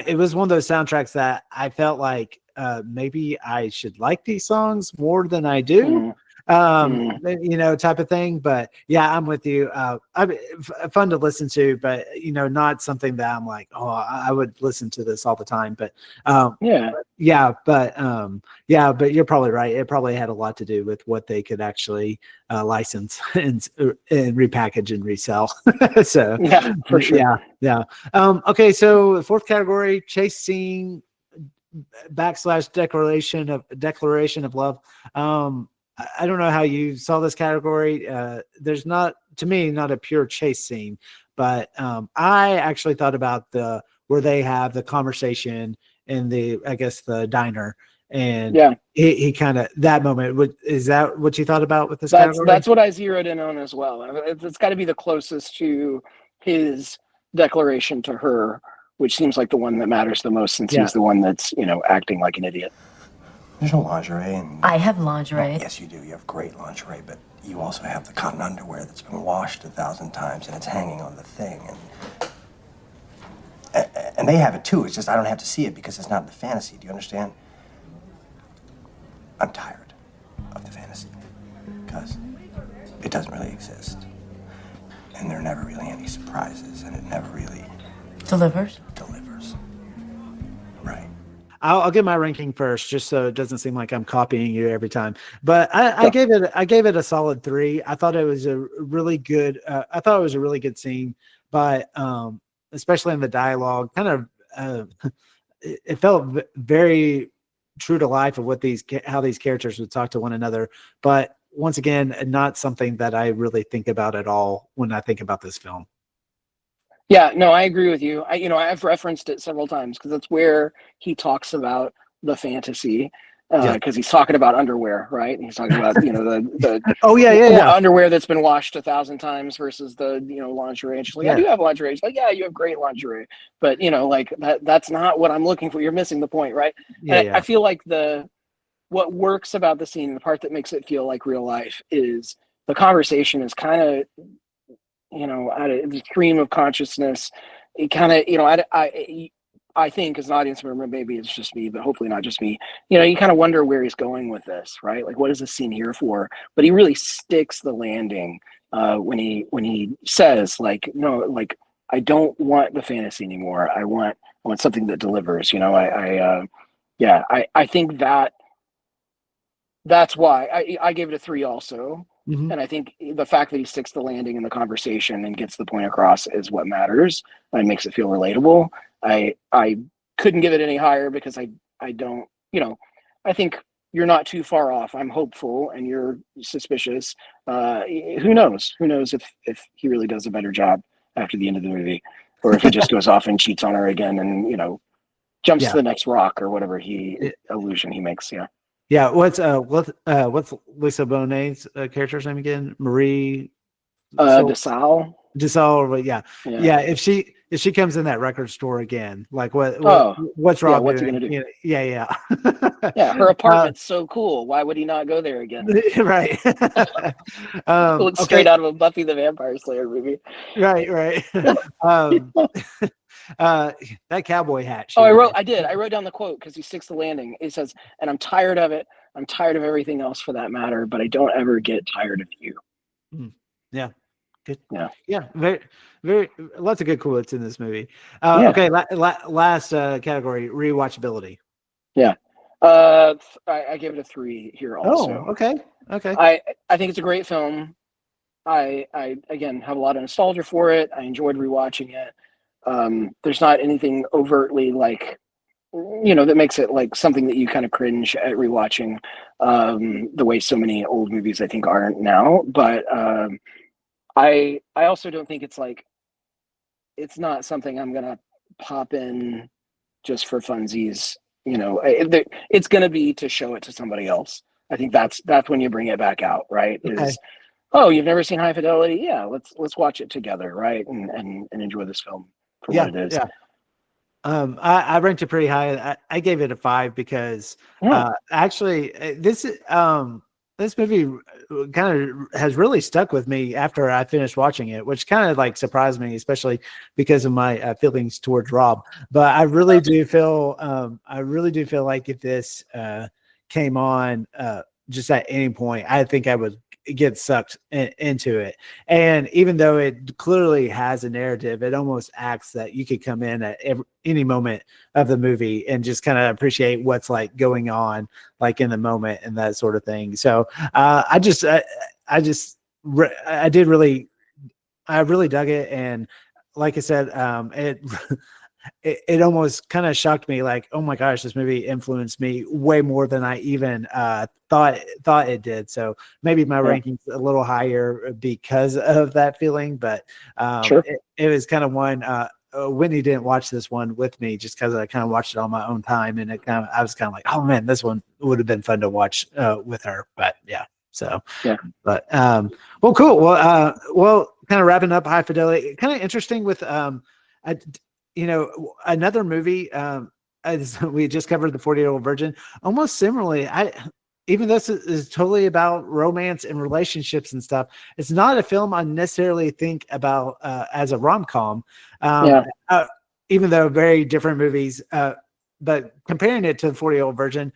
it was one of those soundtracks that I felt like maybe I should like these songs more than I do. Type of thing. But yeah, I'm with you. Fun to listen to, but not something that I'm like, oh, I would listen to this all the time. But but you're probably right. It probably had a lot to do with what they could actually license and repackage and resell. So yeah, for sure. Yeah. Okay, so 4th category, chase scene / declaration of love. I don't know how you saw this category. There's not a pure chase scene, but I actually thought about where they have the conversation in the diner, and he kind of, that moment. Is that what you thought about with this category? That's what I zeroed in on as well. It's got to be the closest to his declaration to her, which seems like the one that matters the most, since he's the one that's acting like an idiot. There's no lingerie. And I have lingerie. Oh, yes, you do. You have great lingerie, but you also have the cotton underwear that's been washed 1,000 times, and it's hanging on the thing. And they have it too. It's just I don't have to see it because it's not in the fantasy. Do you understand? I'm tired of the fantasy because it doesn't really exist, and there are never really any surprises, and it never really delivers. Right. I'll give my ranking first, just so it doesn't seem like I'm copying you every time. But I gave it a solid 3. I thought it was a really good. Scene, but especially in the dialogue, kind of it felt very true to life of how these characters would talk to one another. But once again, not something that I really think about at all when I think about this film. Yeah, no, I agree with you. I've referenced it several times because it's where he talks about the fantasy, because he's talking about underwear, right? He's talking about the underwear that's been washed 1,000 times versus the lingerie. And she's like, I do have lingerie. She's like, yeah, you have great lingerie, but that's not what I'm looking for. You're missing the point, right? I feel like what works about the scene, the part that makes it feel like real life, is the conversation is kind of out of the stream of consciousness. It kind of, I think as an audience member, maybe it's just me, but hopefully not just me. You kind of wonder where he's going with this, right? Like, what is this scene here for? But he really sticks the landing when he says, like, no, like, I don't want the fantasy anymore. I want want something that delivers. You know, I think that's why I gave it a 3 also. Mhm. And I think the fact that he sticks the landing in the conversation and gets the point across is what matters and makes it feel relatable. I couldn't give it any higher because I don't, you know, I think you're not too far off. I'm hopeful and you're suspicious. Who knows? Who knows if he really does a better job after the end of the movie, or if he just goes off and cheats on her again and, you know, jumps Yeah. to the next rock or whatever illusion he makes. Yeah. Yeah. What's Lisa Bonet's character's name again? Marie DeSalle. DeSalle, but yeah. If she comes in that record store again, like what's Rob what's doing? he gonna do? Yeah. Yeah, her apartment's so cool. Why would he not go there again? Right. Looks straight out of a Buffy the Vampire Slayer movie. Right. That cowboy hat. I wrote down the quote because he sticks the landing. It says, "And I'm tired of it. I'm tired of everything else for that matter, but I don't ever get tired of you." Yeah. Good. Yeah. Very, very, lots of good quotes in this movie. Okay. Last category, rewatchability. Yeah. I gave it a 3 here also. Oh, okay. I think it's a great film. I again have a lot of nostalgia for it. I enjoyed rewatching it. There's not anything overtly like, you know, that makes it like something that you kind of cringe at rewatching, the way so many old movies I think aren't now. But I also don't think it's like, it's not something I'm gonna pop in just for funsies. You know, it's gonna be to show it to somebody else. I think that's when you bring it back out, right? Okay. Oh, you've never seen High Fidelity? Yeah, let's watch it together, right? And enjoy this film for what it is. Yeah. I ranked it pretty high. I gave it a 5 because actually this movie kind of has really stuck with me after I finished watching it, which kind of like surprised me, especially because of my feelings towards Rob. But I really do feel like if this came on just at any point, I think I would get sucked into it. And even though it clearly has a narrative, it almost acts that you could come in at any moment of the movie and just kind of appreciate what's like going on, like in the moment and that sort of thing. So I really dug it. And like I said, it almost kind of shocked me, like, oh my gosh, this movie influenced me way more than I even thought it did. So maybe my ranking's a little higher because of that feeling, but Sure. it was kind of one. Whitney didn't watch this one with me just because I kind of watched it on my own time, and I was kind of like, oh man, this one would have been fun to watch with her. But yeah, so yeah. But well, cool. Well, kind of wrapping up High Fidelity, kind of interesting with another movie, as we just covered, The 40-Year-Old Virgin. Almost similarly, even though this is totally about romance and relationships and stuff, it's not a film I necessarily think about as a rom-com. Even though very different movies, but comparing it to The 40-Year-Old Virgin,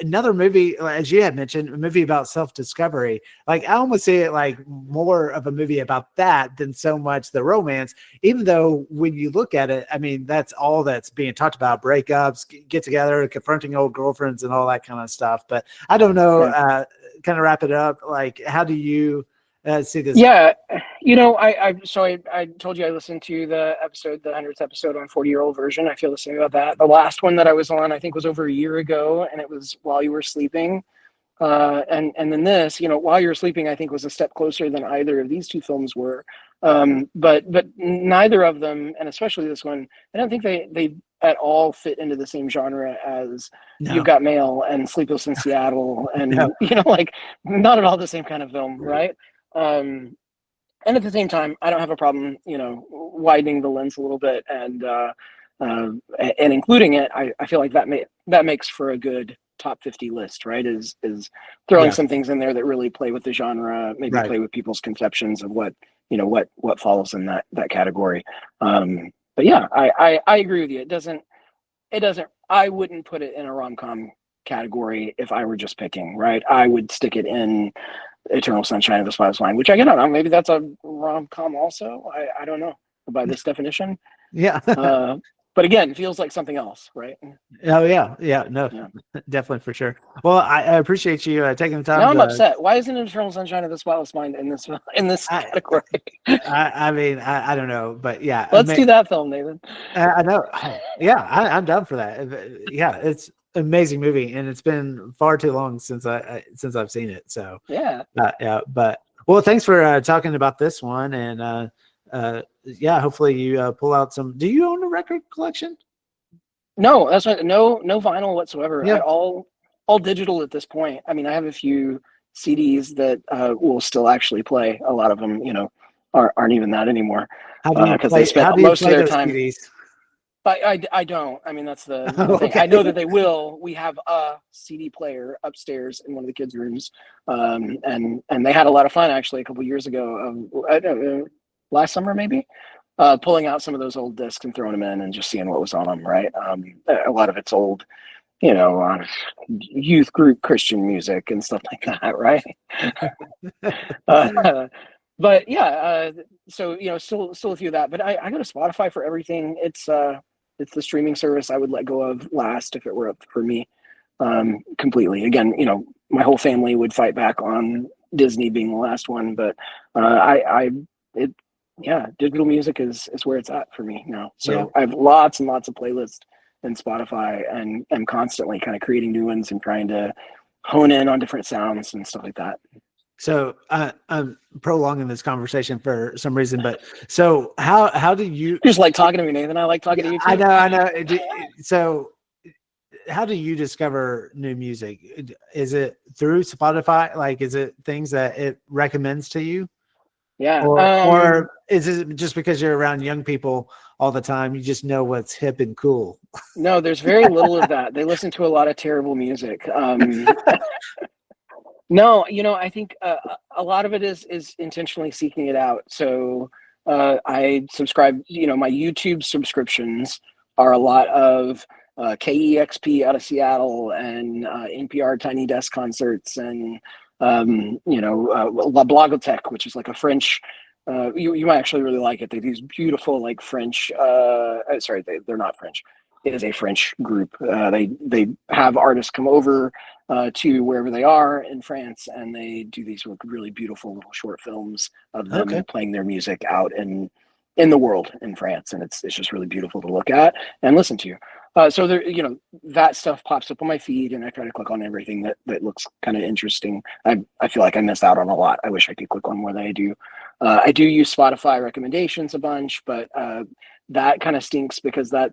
another movie, as you had mentioned, a movie about self-discovery. Like, I almost see it like more of a movie about that than so much the romance, even though when you look at it, I mean, that's all that's being talked about: breakups, get together, confronting old girlfriends and all that kind of stuff. But I don't know, kind of wrap it up. Like, how do you see this? Yeah, you know, I told you I listened to the 100th episode on 40-Year-Old Virgin. I feel the same about that. The last one that I was on, I think, was over a year ago, and it was While You Were Sleeping. And then this, you know, While You Were Sleeping, I think, was a step closer than either of these two films were. But neither of them, and especially this one, I don't think they at all fit into the same genre as You've Got Mail and Sleepless in Seattle, and you know, like, not at all the same kind of film, right? And at the same time, I don't have a problem, you know, widening the lens a little bit and including it. I feel like that makes for a good top 50 list, right? Is throwing some things in there that really play with the genre, maybe play with people's conceptions of what, you know, what follows in that category. But yeah, I agree with you. It doesn't. I wouldn't put it in a rom-com category if I were just picking, right? I would stick it in Eternal Sunshine of the Spotless Mind, which I don't know, maybe that's a rom-com also. I don't know by this definition. Yeah. but again, feels like something else, right? Oh yeah, no, Yeah. definitely for sure. Well, I appreciate you taking the time. Now I'm to, upset. Why isn't Eternal Sunshine of the Spotless Mind in this I, category? I mean, I don't know, but yeah, Let's do that film, Nathan. I know. Yeah, I'm down for that. Yeah, it's an amazing movie, and it's been far too long since since I've seen it. So Yeah. yeah, but well, thanks for talking about this one, and yeah, hopefully you pull out some. Do you own a record collection? No, that's right. No vinyl whatsoever. Yeah. All digital at this point. I mean, I have a few CDs that will still actually play. A lot of them, aren't even that anymore because they spent most of their those time. CDs? I don't. I mean, that's the thing. Okay. I know that they will. We have a CD player upstairs in one of the kids' rooms, and they had a lot of fun actually a couple years ago. I don't know, last summer maybe, pulling out some of those old discs and throwing them in and just seeing what was on them. Right. A lot of it's old, youth group Christian music and stuff like that. Right. But yeah, so still a few of that. But I go to Spotify for everything. It's the streaming service I would let go of last if it were up for me, completely. Again, my whole family would fight back on Disney being the last one, but digital music is where it's at for me now. So Yeah. I have lots and lots of playlists in Spotify, and I'm constantly kind of creating new ones and trying to hone in on different sounds and stuff like that. So I'm prolonging this conversation for some reason, but so how do you just like talking to me, Nathan? I like talking to you too. I know. So how do you discover new music? Is it through Spotify? Like, is it things that it recommends to you? Yeah. Or is it just because you're around young people all the time, you just know what's hip and cool? No, there's very little of that. They listen to a lot of terrible music. No, I think a lot of it is intentionally seeking it out. So I subscribe, my YouTube subscriptions are a lot of KEXP out of Seattle and NPR Tiny Desk concerts and, La Blogotech, which is like a French, you might actually really like it. They do these beautiful, like French, sorry, they're not French. It is a French group. They have artists come over to wherever they are in France, and they do these really beautiful little short films of them playing their music out in the world in France, and it's just really beautiful to look at and listen to. So there, that stuff pops up on my feed, and I try to click on everything that looks kind of interesting. I feel like I missed out on a lot. I wish I could click on more than I do. I do use Spotify recommendations a bunch, but that kind of stinks because that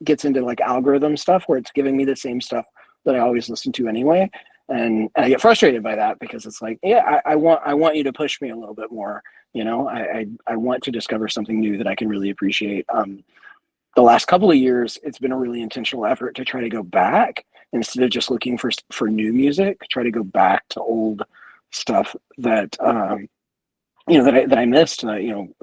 gets into like algorithm stuff where it's giving me the same stuff that I always listen to anyway, and I get frustrated by that because it's like, yeah, I want you to push me a little bit more. I want to discover something new that I can really appreciate. The last couple of years, it's been a really intentional effort to try to go back instead of just looking for new music. Try to go back to old stuff that that I missed.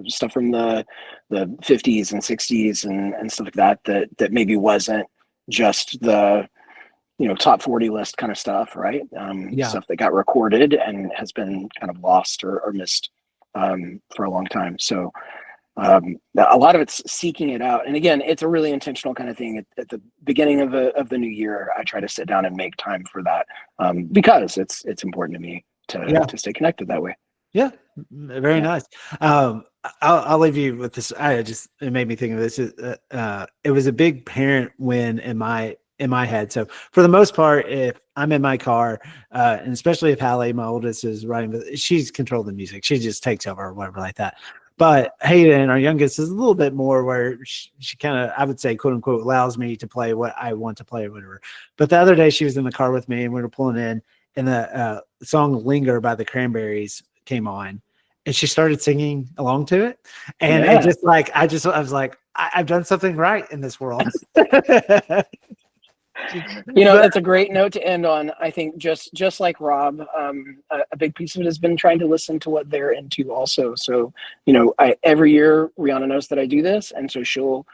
Stuff from the 50s and 60s and stuff like that that maybe wasn't just the top 40 list kind of stuff, right? Stuff that got recorded and has been kind of lost or missed for a long time. So a lot of it's seeking it out, and again, it's a really intentional kind of thing. At the beginning of the new year, I try to sit down and make time for that because it's important to me to stay connected that way. Yeah, very nice. I'll leave you with this. It made me think of this. It was a big parent win in my head. So for the most part, if I'm in my car, and especially if Hallie, my oldest, is riding, she's controlled the music. She just takes over or whatever like that. But Hayden, our youngest, is a little bit more where she kind of, I would say, quote unquote, allows me to play what I want to play or whatever. But the other day she was in the car with me and we were pulling in, and the song Linger by the Cranberries came on, and she started singing along to it. And it just like, I was like, I've done something right in this world. That's a great note to end on. I think just like Rob, a big piece of it has been trying to listen to what they're into also. So, every year Rihanna knows that I do this, and so she'll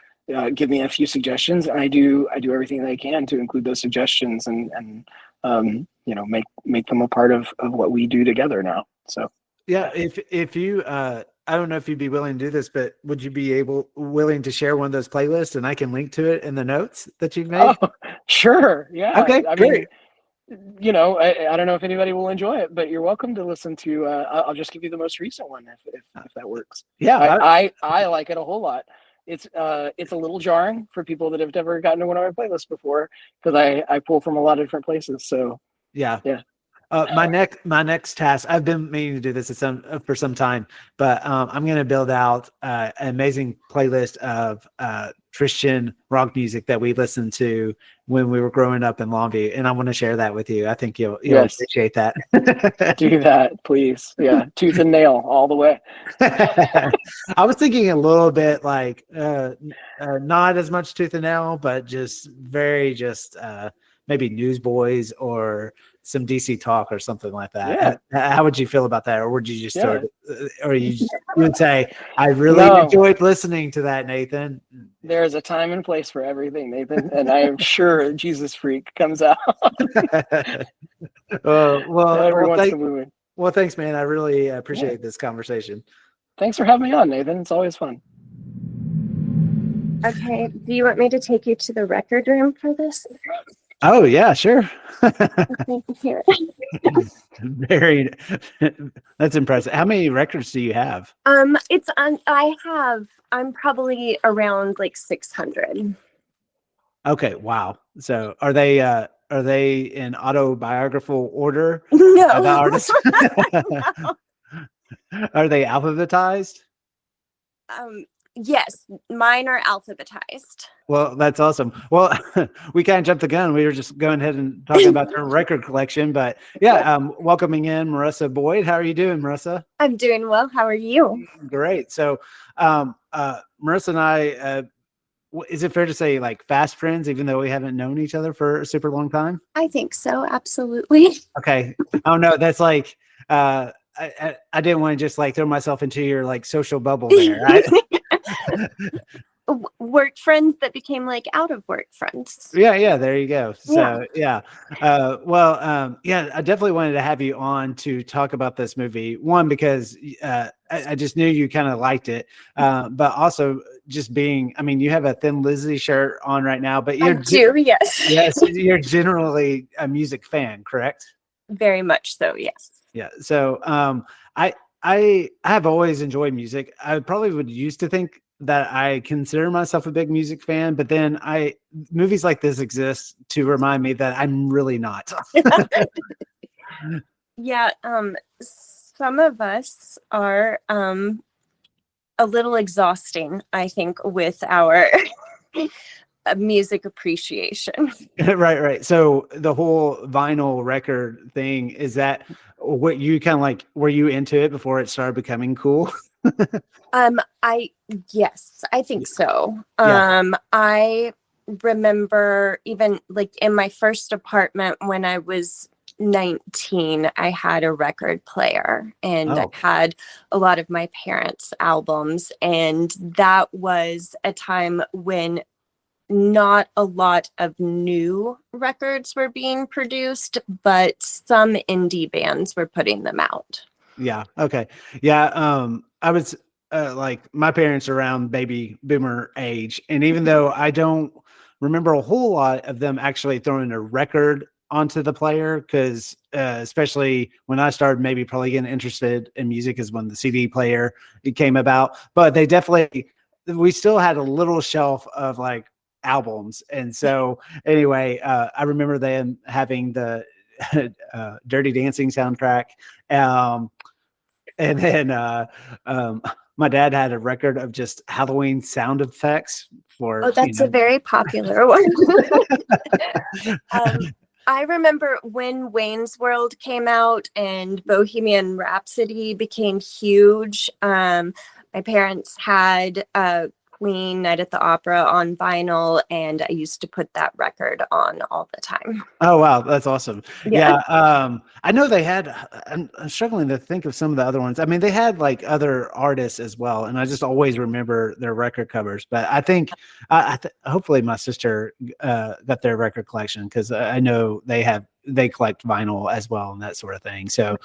give me a few suggestions, and I do everything that I can to include those suggestions and make them a part of what we do together now. So yeah, if you I don't know if you'd be willing to do this, but would you be willing to share one of those playlists and I can link to it in the notes that you've made? Oh, sure. Yeah. Okay, I great. mean, you know, I don't know if anybody will enjoy it, but you're welcome to listen to. I'll just give you the most recent one if that works. Yeah, I like it a whole lot. It's a little jarring for people that have never gotten to one of my playlists before because I pull from a lot of different places. So yeah. yeah. My next task, I've been meaning to do this for some time, but I'm going to build out an amazing playlist of Christian rock music that we listened to when we were growing up in Longview, and I want to share that with you. I think you'll Yes. appreciate that. Do that, please. Yeah, tooth and nail all the way. I was thinking a little bit like not as much tooth and nail, but just maybe Newsboys or some DC Talk or something like that. Yeah. How would you feel about that? Or would you just Yeah. you would say, I really enjoyed listening to that, Nathan? There is a time and place for everything, Nathan, and I am sure Jesus Freak comes out every once in a blue moon. Well, thanks, man. I really appreciate this conversation. Thanks for having me on, Nathan. It's always fun. Okay. Do you want me to take you to the record room for this? Oh yeah, sure. Okay, here. That's impressive. How many records do you have? I'm probably around like 600. Okay, wow. So are they in autobiographical order? No. The artists? No. Are they alphabetized? Yes, mine are alphabetized. Well, that's awesome. Well, we kind of jumped the gun. We were just going ahead and talking about their record collection, but yeah, welcoming in Marisa Boyd. How are you doing, Marisa? I'm doing well. How are you? Great. So, Marisa and I, is it fair to say like fast friends, even though we haven't known each other for a super long time? I think so. Absolutely. Okay. Oh no, that's like, I didn't want to just like throw myself into your like social bubble there. Right? Work friends that became like out of work friends. Yeah, there you go. So yeah. I definitely wanted to have you on to talk about this movie. One, because I just knew you kind of liked it, but also just being, I mean, you have a Thin Lizzy shirt on right now, but I do, yes. Yes, you're generally a music fan, correct? Very much so, yes. Yeah. So I have always enjoyed music. I probably would used to think that I consider myself a big music fan, but then movies like this exist to remind me that I'm really not. Yeah, some of us are a little exhausting, I think, with our music appreciation. Right. So the whole vinyl record thing, is that what you kind of like, were you into it before it started becoming cool? Yes, I think so. Yeah. I remember even like in my first apartment when I was 19, I had a record player and I had a lot of my parents' albums, and that was a time when not a lot of new records were being produced, but some indie bands were putting them out. Yeah. Okay. Yeah. I was like, my parents are around baby boomer age, and even though I don't remember a whole lot of them actually throwing a record onto the player, because especially when I started maybe probably getting interested in music is when the CD player came about, but we still had a little shelf of like albums. And so anyway, I remember them having the Dirty Dancing soundtrack. And then my dad had a record of just Halloween sound effects for. Oh, that's a very popular one. I remember when Wayne's World came out and Bohemian Rhapsody became huge. My parents had Queen Night at the Opera on vinyl, and I used to put that record on all the time. Oh, wow. That's awesome. Yeah. I know they had, I'm struggling to think of some of the other ones. I mean, they had like other artists as well, and I just always remember their record covers. But I think, hopefully my sister got their record collection, because I know they collect vinyl as well and that sort of thing. So,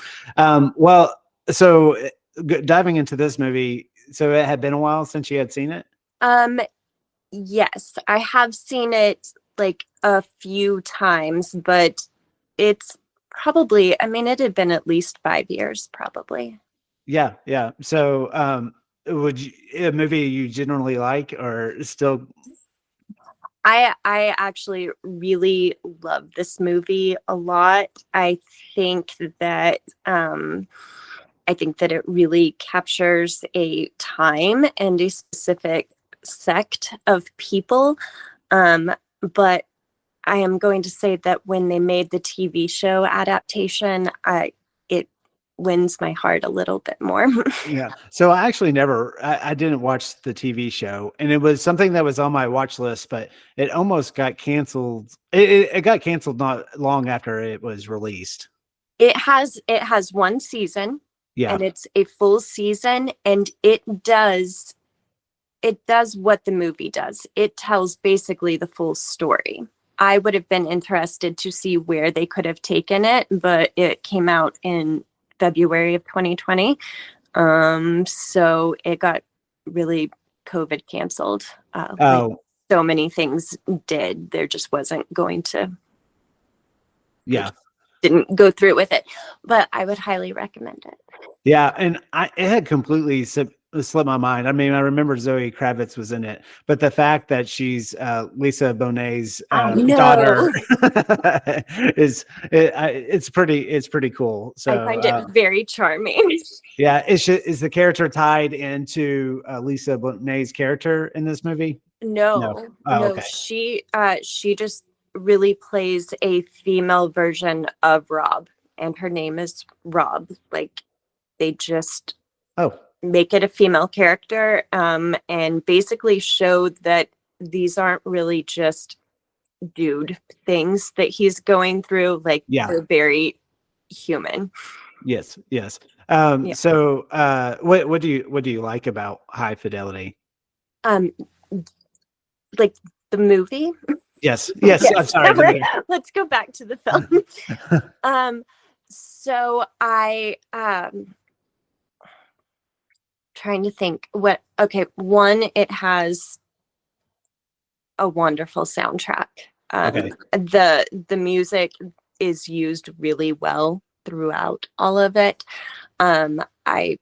diving into this movie, so it had been a while since you had seen it? Yes, I have seen it like a few times, but it's probably, I mean, it had been at least 5 years, probably. Yeah, yeah. So, would you, a movie you generally like, or still? I actually really love this movie a lot. Think that I think that it really captures a time and a specific sect of people. But I am going to say that when they made the TV show adaptation, it wins my heart a little bit more. Yeah. So I actually I didn't watch the TV show, and it was something that was on my watch list, but it almost got canceled. It got canceled not long after it was released. It has one season, Yeah. and it's a full season, and it does what the movie does. It tells basically the full story. I would have been interested to see where they could have taken it, but it came out in February of 2020. So it got really COVID canceled. Like so many things did. There just wasn't going to. Yeah. Didn't go through with it, but I would highly recommend it. Yeah, and it had completely slipped my mind. I mean, I remember Zoe Kravitz was in it, but the fact that she's Lisa Bonet's daughter it's pretty cool. So I find it very charming. Yeah, is the character tied into Lisa Bonet's character in this movie? No. Okay. She just really plays a female version of Rob, and her name is Rob. Like, they just make it a female character, and basically show that these aren't really just dude things that he's going through. Like, they're very human. Yes. So what do you like about High Fidelity? Like the movie. Yes. I'm sorry. Let's go back to the film. So I trying to think one, it has a wonderful soundtrack. The music is used really well throughout all of it. I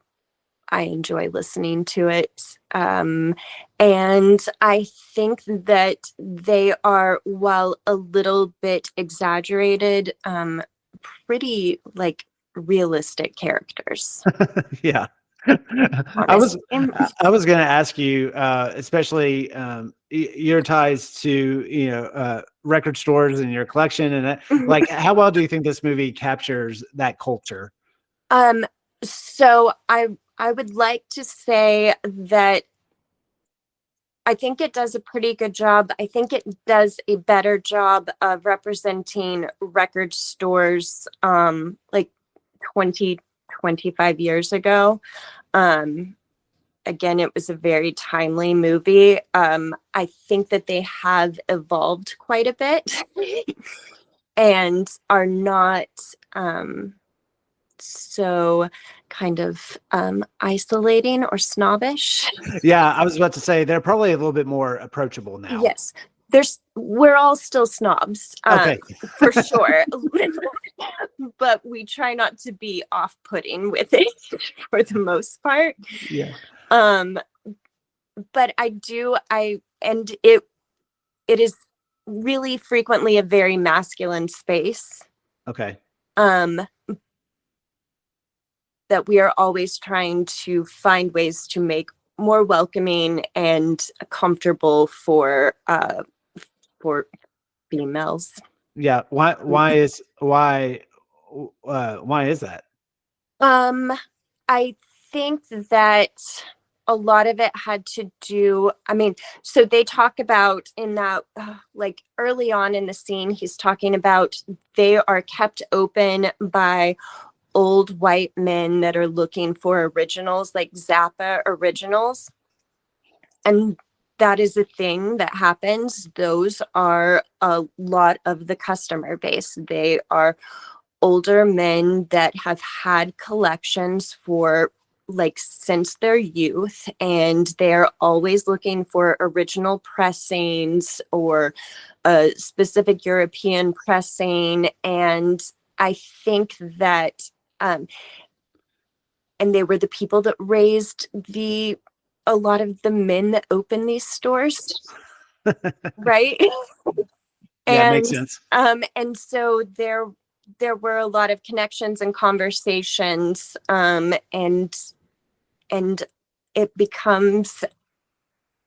enjoy listening to it. And I think that they are, while a little bit exaggerated, pretty like realistic characters. Yeah. I was going to ask you, especially your ties to record stores and your collection, and like, how well do you think this movie captures that culture? So I would like to say that I think it does a pretty good job. I think it does a better job of representing record stores like 20, 25 years ago. Again, it was a very timely movie. I think that they have evolved quite a bit and are not so kind of isolating or snobbish. Yeah, I was about to say they're probably a little bit more approachable now. Yes, we're all still snobs, for sure, but we try not to be off-putting with it for the most part. Yeah. But it is really frequently a very masculine space. Okay. That we are always trying to find ways to make more welcoming and comfortable for females. Yeah. Why is that? I think that a lot of it had to do, I mean, so they talk about in that, like early on in the scene, he's talking about they are kept open by old white men that are looking for originals, like Zappa originals. And that is a thing that happens. Those are a lot of the customer base. They are older men that have had collections for like since their youth, and they're always looking for original pressings or a specific European pressing. And I think that, and they were the people that raised a lot of the men that open these stores, right? Yeah, it makes And sense. and so there were a lot of connections and conversations, and it becomes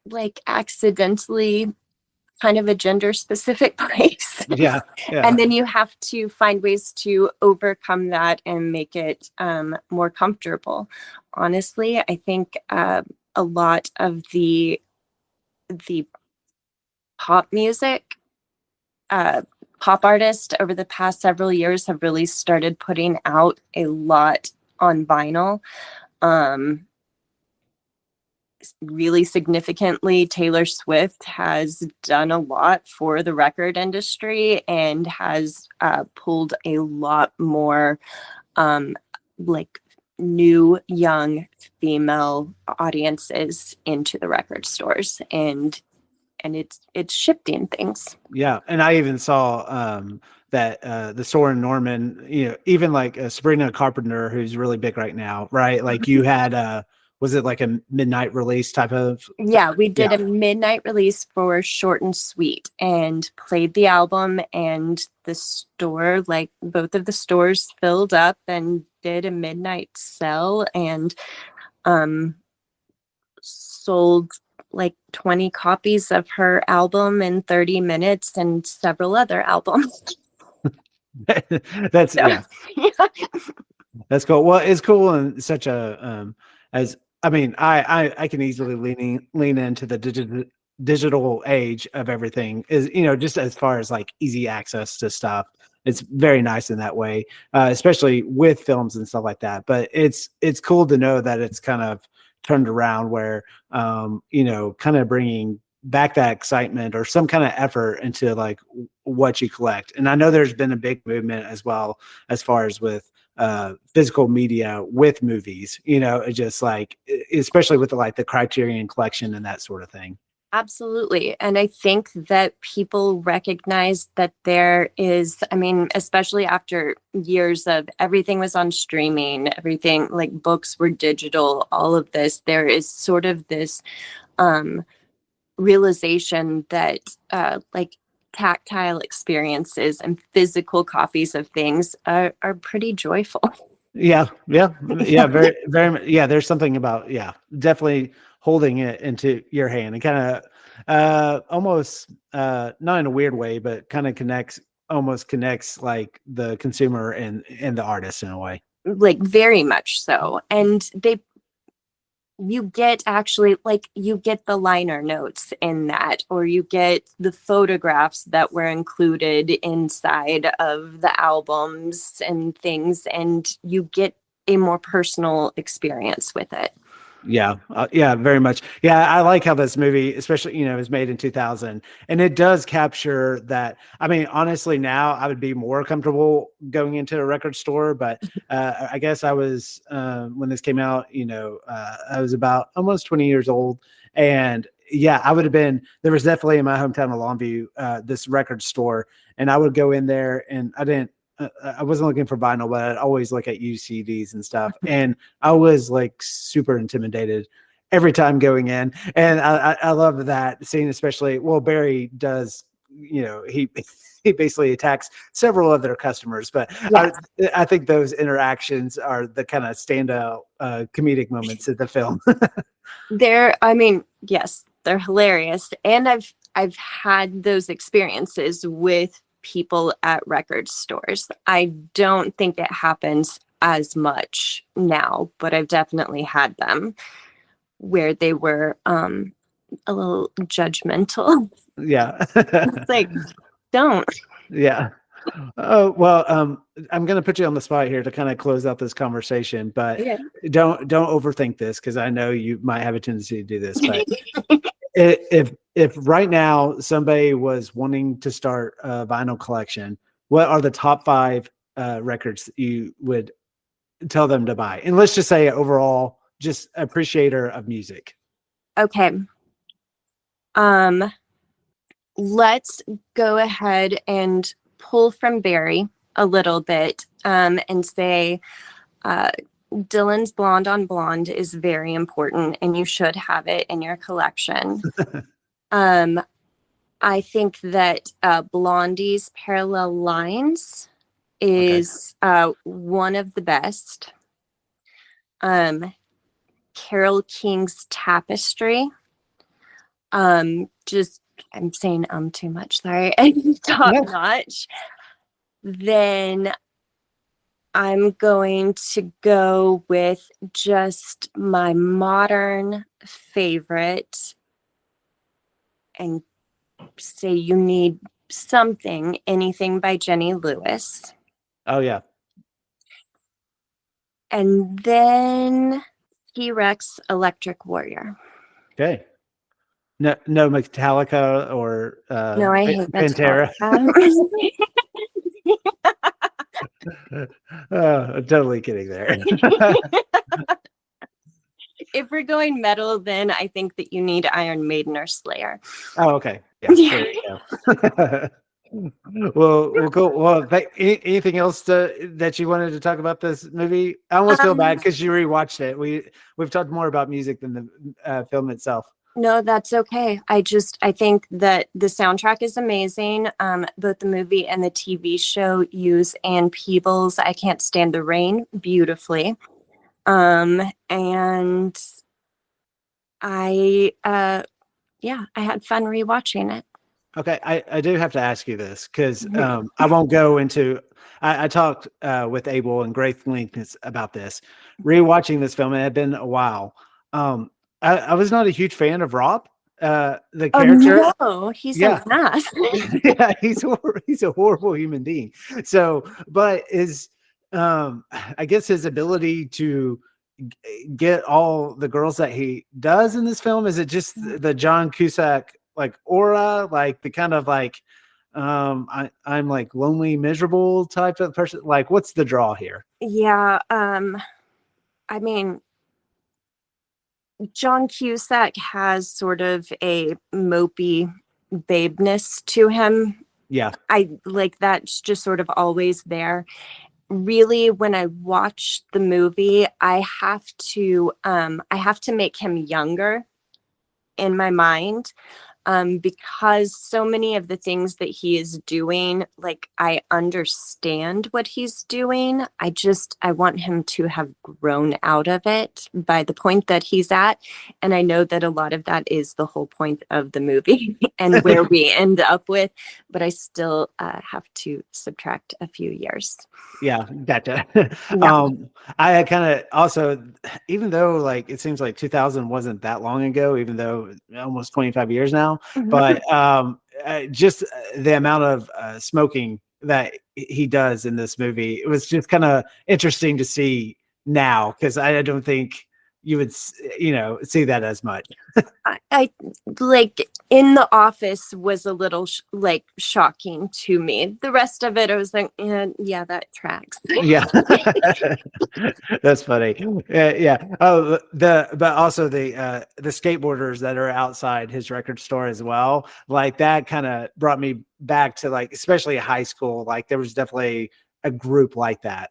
like accidentally kind of a gender specific place. Yeah, yeah. And then you have to find ways to overcome that and make it more comfortable. Honestly, I think a lot of the pop music, pop artists over the past several years have really started putting out a lot on vinyl. Really significantly, Taylor Swift has done a lot for the record industry and has pulled a lot more like new young female audiences into the record stores, and it's shifting things. Yeah, and I even saw that the store in Norman, even like Sabrina Carpenter, who's really big right now, right? Like you had was it like a midnight release type of? Yeah, we did a midnight release for Short and Sweet and played the album, and the store, like both of the stores, filled up and did a midnight sell and sold like 20 copies of her album in 30 minutes and several other albums. That's that's cool. Well, it's cool and such a as I mean, I can easily lean into the digital age of everything, is just as far as like easy access to stuff. It's very nice in that way, especially with films and stuff like that. But it's cool to know that it's kind of turned around where kind of bringing back that excitement or some kind of effort into like what you collect. And I know there's been a big movement as well as far as with physical media with movies, just like especially with the Criterion Collection and that sort of thing. Absolutely. And I think that people recognize that there is, I mean, especially after years of everything was on streaming, everything like books were digital, all of this, there is sort of this realization that like tactile experiences and physical copies of things are pretty joyful. Yeah. Very, very. Yeah. There's something about, definitely holding it into your hand and kind of almost not in a weird way, but kind of connects like the consumer and the artist in a way. Like very much so. And you get the liner notes in that, or you get the photographs that were included inside of the albums and things, and you get a more personal experience with it. Yeah, very much. Yeah, I like how this movie, especially, was made in 2000, and it does capture that. I mean, honestly, now I would be more comfortable going into a record store, but I guess I was when this came out, I was about almost 20 years old, and I would have been. There was definitely in my hometown of Longview this record store, and I would go in there, and I wasn't looking for vinyl, but I'd always look at used CDs and stuff. And I was like super intimidated every time going in. And I love that scene, especially, well, Barry does, he basically attacks several of their customers, but yes. I think those interactions are the kind of standout comedic moments of the film. Yes, they're hilarious. And I've had those experiences with people at record stores. I don't think it happens as much now, but I've definitely had them where they were a little judgmental. Yeah. It's like, don't. Yeah. Oh, well, I'm going to put you on the spot here to kind of close out this conversation, but don't overthink this, because I know you might have a tendency to do this, but if right now somebody was wanting to start a vinyl collection, what are the top 5 records you would tell them to buy? And let's just say overall just appreciator of music. Okay. Let's go ahead and pull from Barry a little bit and say Dylan's Blonde on Blonde is very important and you should have it in your collection. I think that Blondie's Parallel Lines is one of the best. Carole King's Tapestry. I'm saying too much, sorry. Top notch. Then I'm going to go with just my modern favorite and say You Need Something, Anything by Jenny Lewis. Oh, yeah. And then T-Rex Electric Warrior. Okay. No Metallica or No, I hate Pantera. I'm totally kidding there. If we're going metal, then I think that you need Iron Maiden or Slayer. Oh, okay. Yeah, there you go. Well, cool. Well, anything else that you wanted to talk about this movie? I almost feel bad because you rewatched it. We've talked more about music than the film itself. No, that's okay. I think that the soundtrack is amazing. Both the movie and the TV show use Ann Peebles' I Can't Stand the Rain beautifully. And I had fun rewatching it. Okay, I do have to ask you this because I won't go into. I talked with Abel and great length about this. Rewatching this film, it had been a while. I was not a huge fan of Rob, the character. No, he's an ass. Yeah, he's a horrible human being. So, but I guess his ability to get all the girls that he does in this film, is it just the John Cusack like aura, like the kind of like I'm like lonely, miserable type of person? Like, what's the draw here? Yeah, I mean, John Cusack has sort of a mopey babeness to him. Yeah. I like that's just sort of always there. Really, when I watch the movie, I have to make him younger in my mind. Because so many of the things that he is doing, like I understand what he's doing. I want him to have grown out of it by the point that he's at. And I know that a lot of that is the whole point of the movie and where we end up with, but I still have to subtract a few years. Yeah, gotcha. Yeah. I kind of also, even though like it seems like 2000 wasn't that long ago, even though almost 25 years now, but just the amount of smoking that he does in this movie, it was just kind of interesting to see now, because I don't think you would, see that as much. I like In the Office was a little shocking to me. The rest of it, I was like, yeah, that tracks. Yeah, that's funny. Yeah. Oh, but also the skateboarders that are outside his record store as well. Like that kind of brought me back to like, especially high school. Like there was definitely a group like that.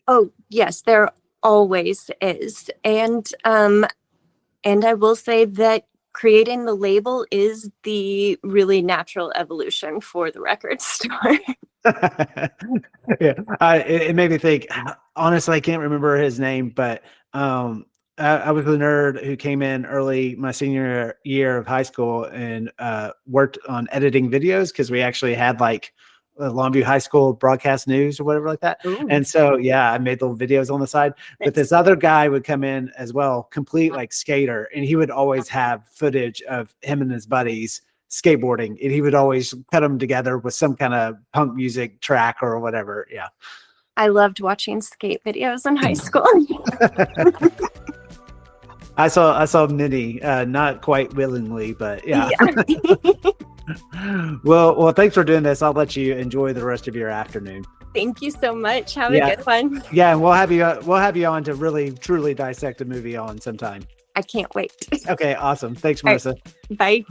Oh yes, there always is, and I will say that creating the label is the really natural evolution for the record store. Yeah, it made me think. Honestly, I can't remember his name, but I was a nerd who came in early my senior year of high school and worked on editing videos, because we actually had like Longview High School broadcast news or whatever like that. Ooh. And so, yeah, I made little videos on the side, but this other guy would come in as well, complete like skater. And he would always have footage of him and his buddies skateboarding, and he would always cut them together with some kind of punk music track or whatever. Yeah. I loved watching skate videos in high school. I saw many, not quite willingly, but yeah. Well, thanks for doing this. I'll let you enjoy the rest of your afternoon. Thank you so much. Have Yeah. a good one. Yeah, and we'll have you on to really truly dissect a movie on sometime. I can't wait. Okay, awesome. Thanks, All right. Marissa. Bye.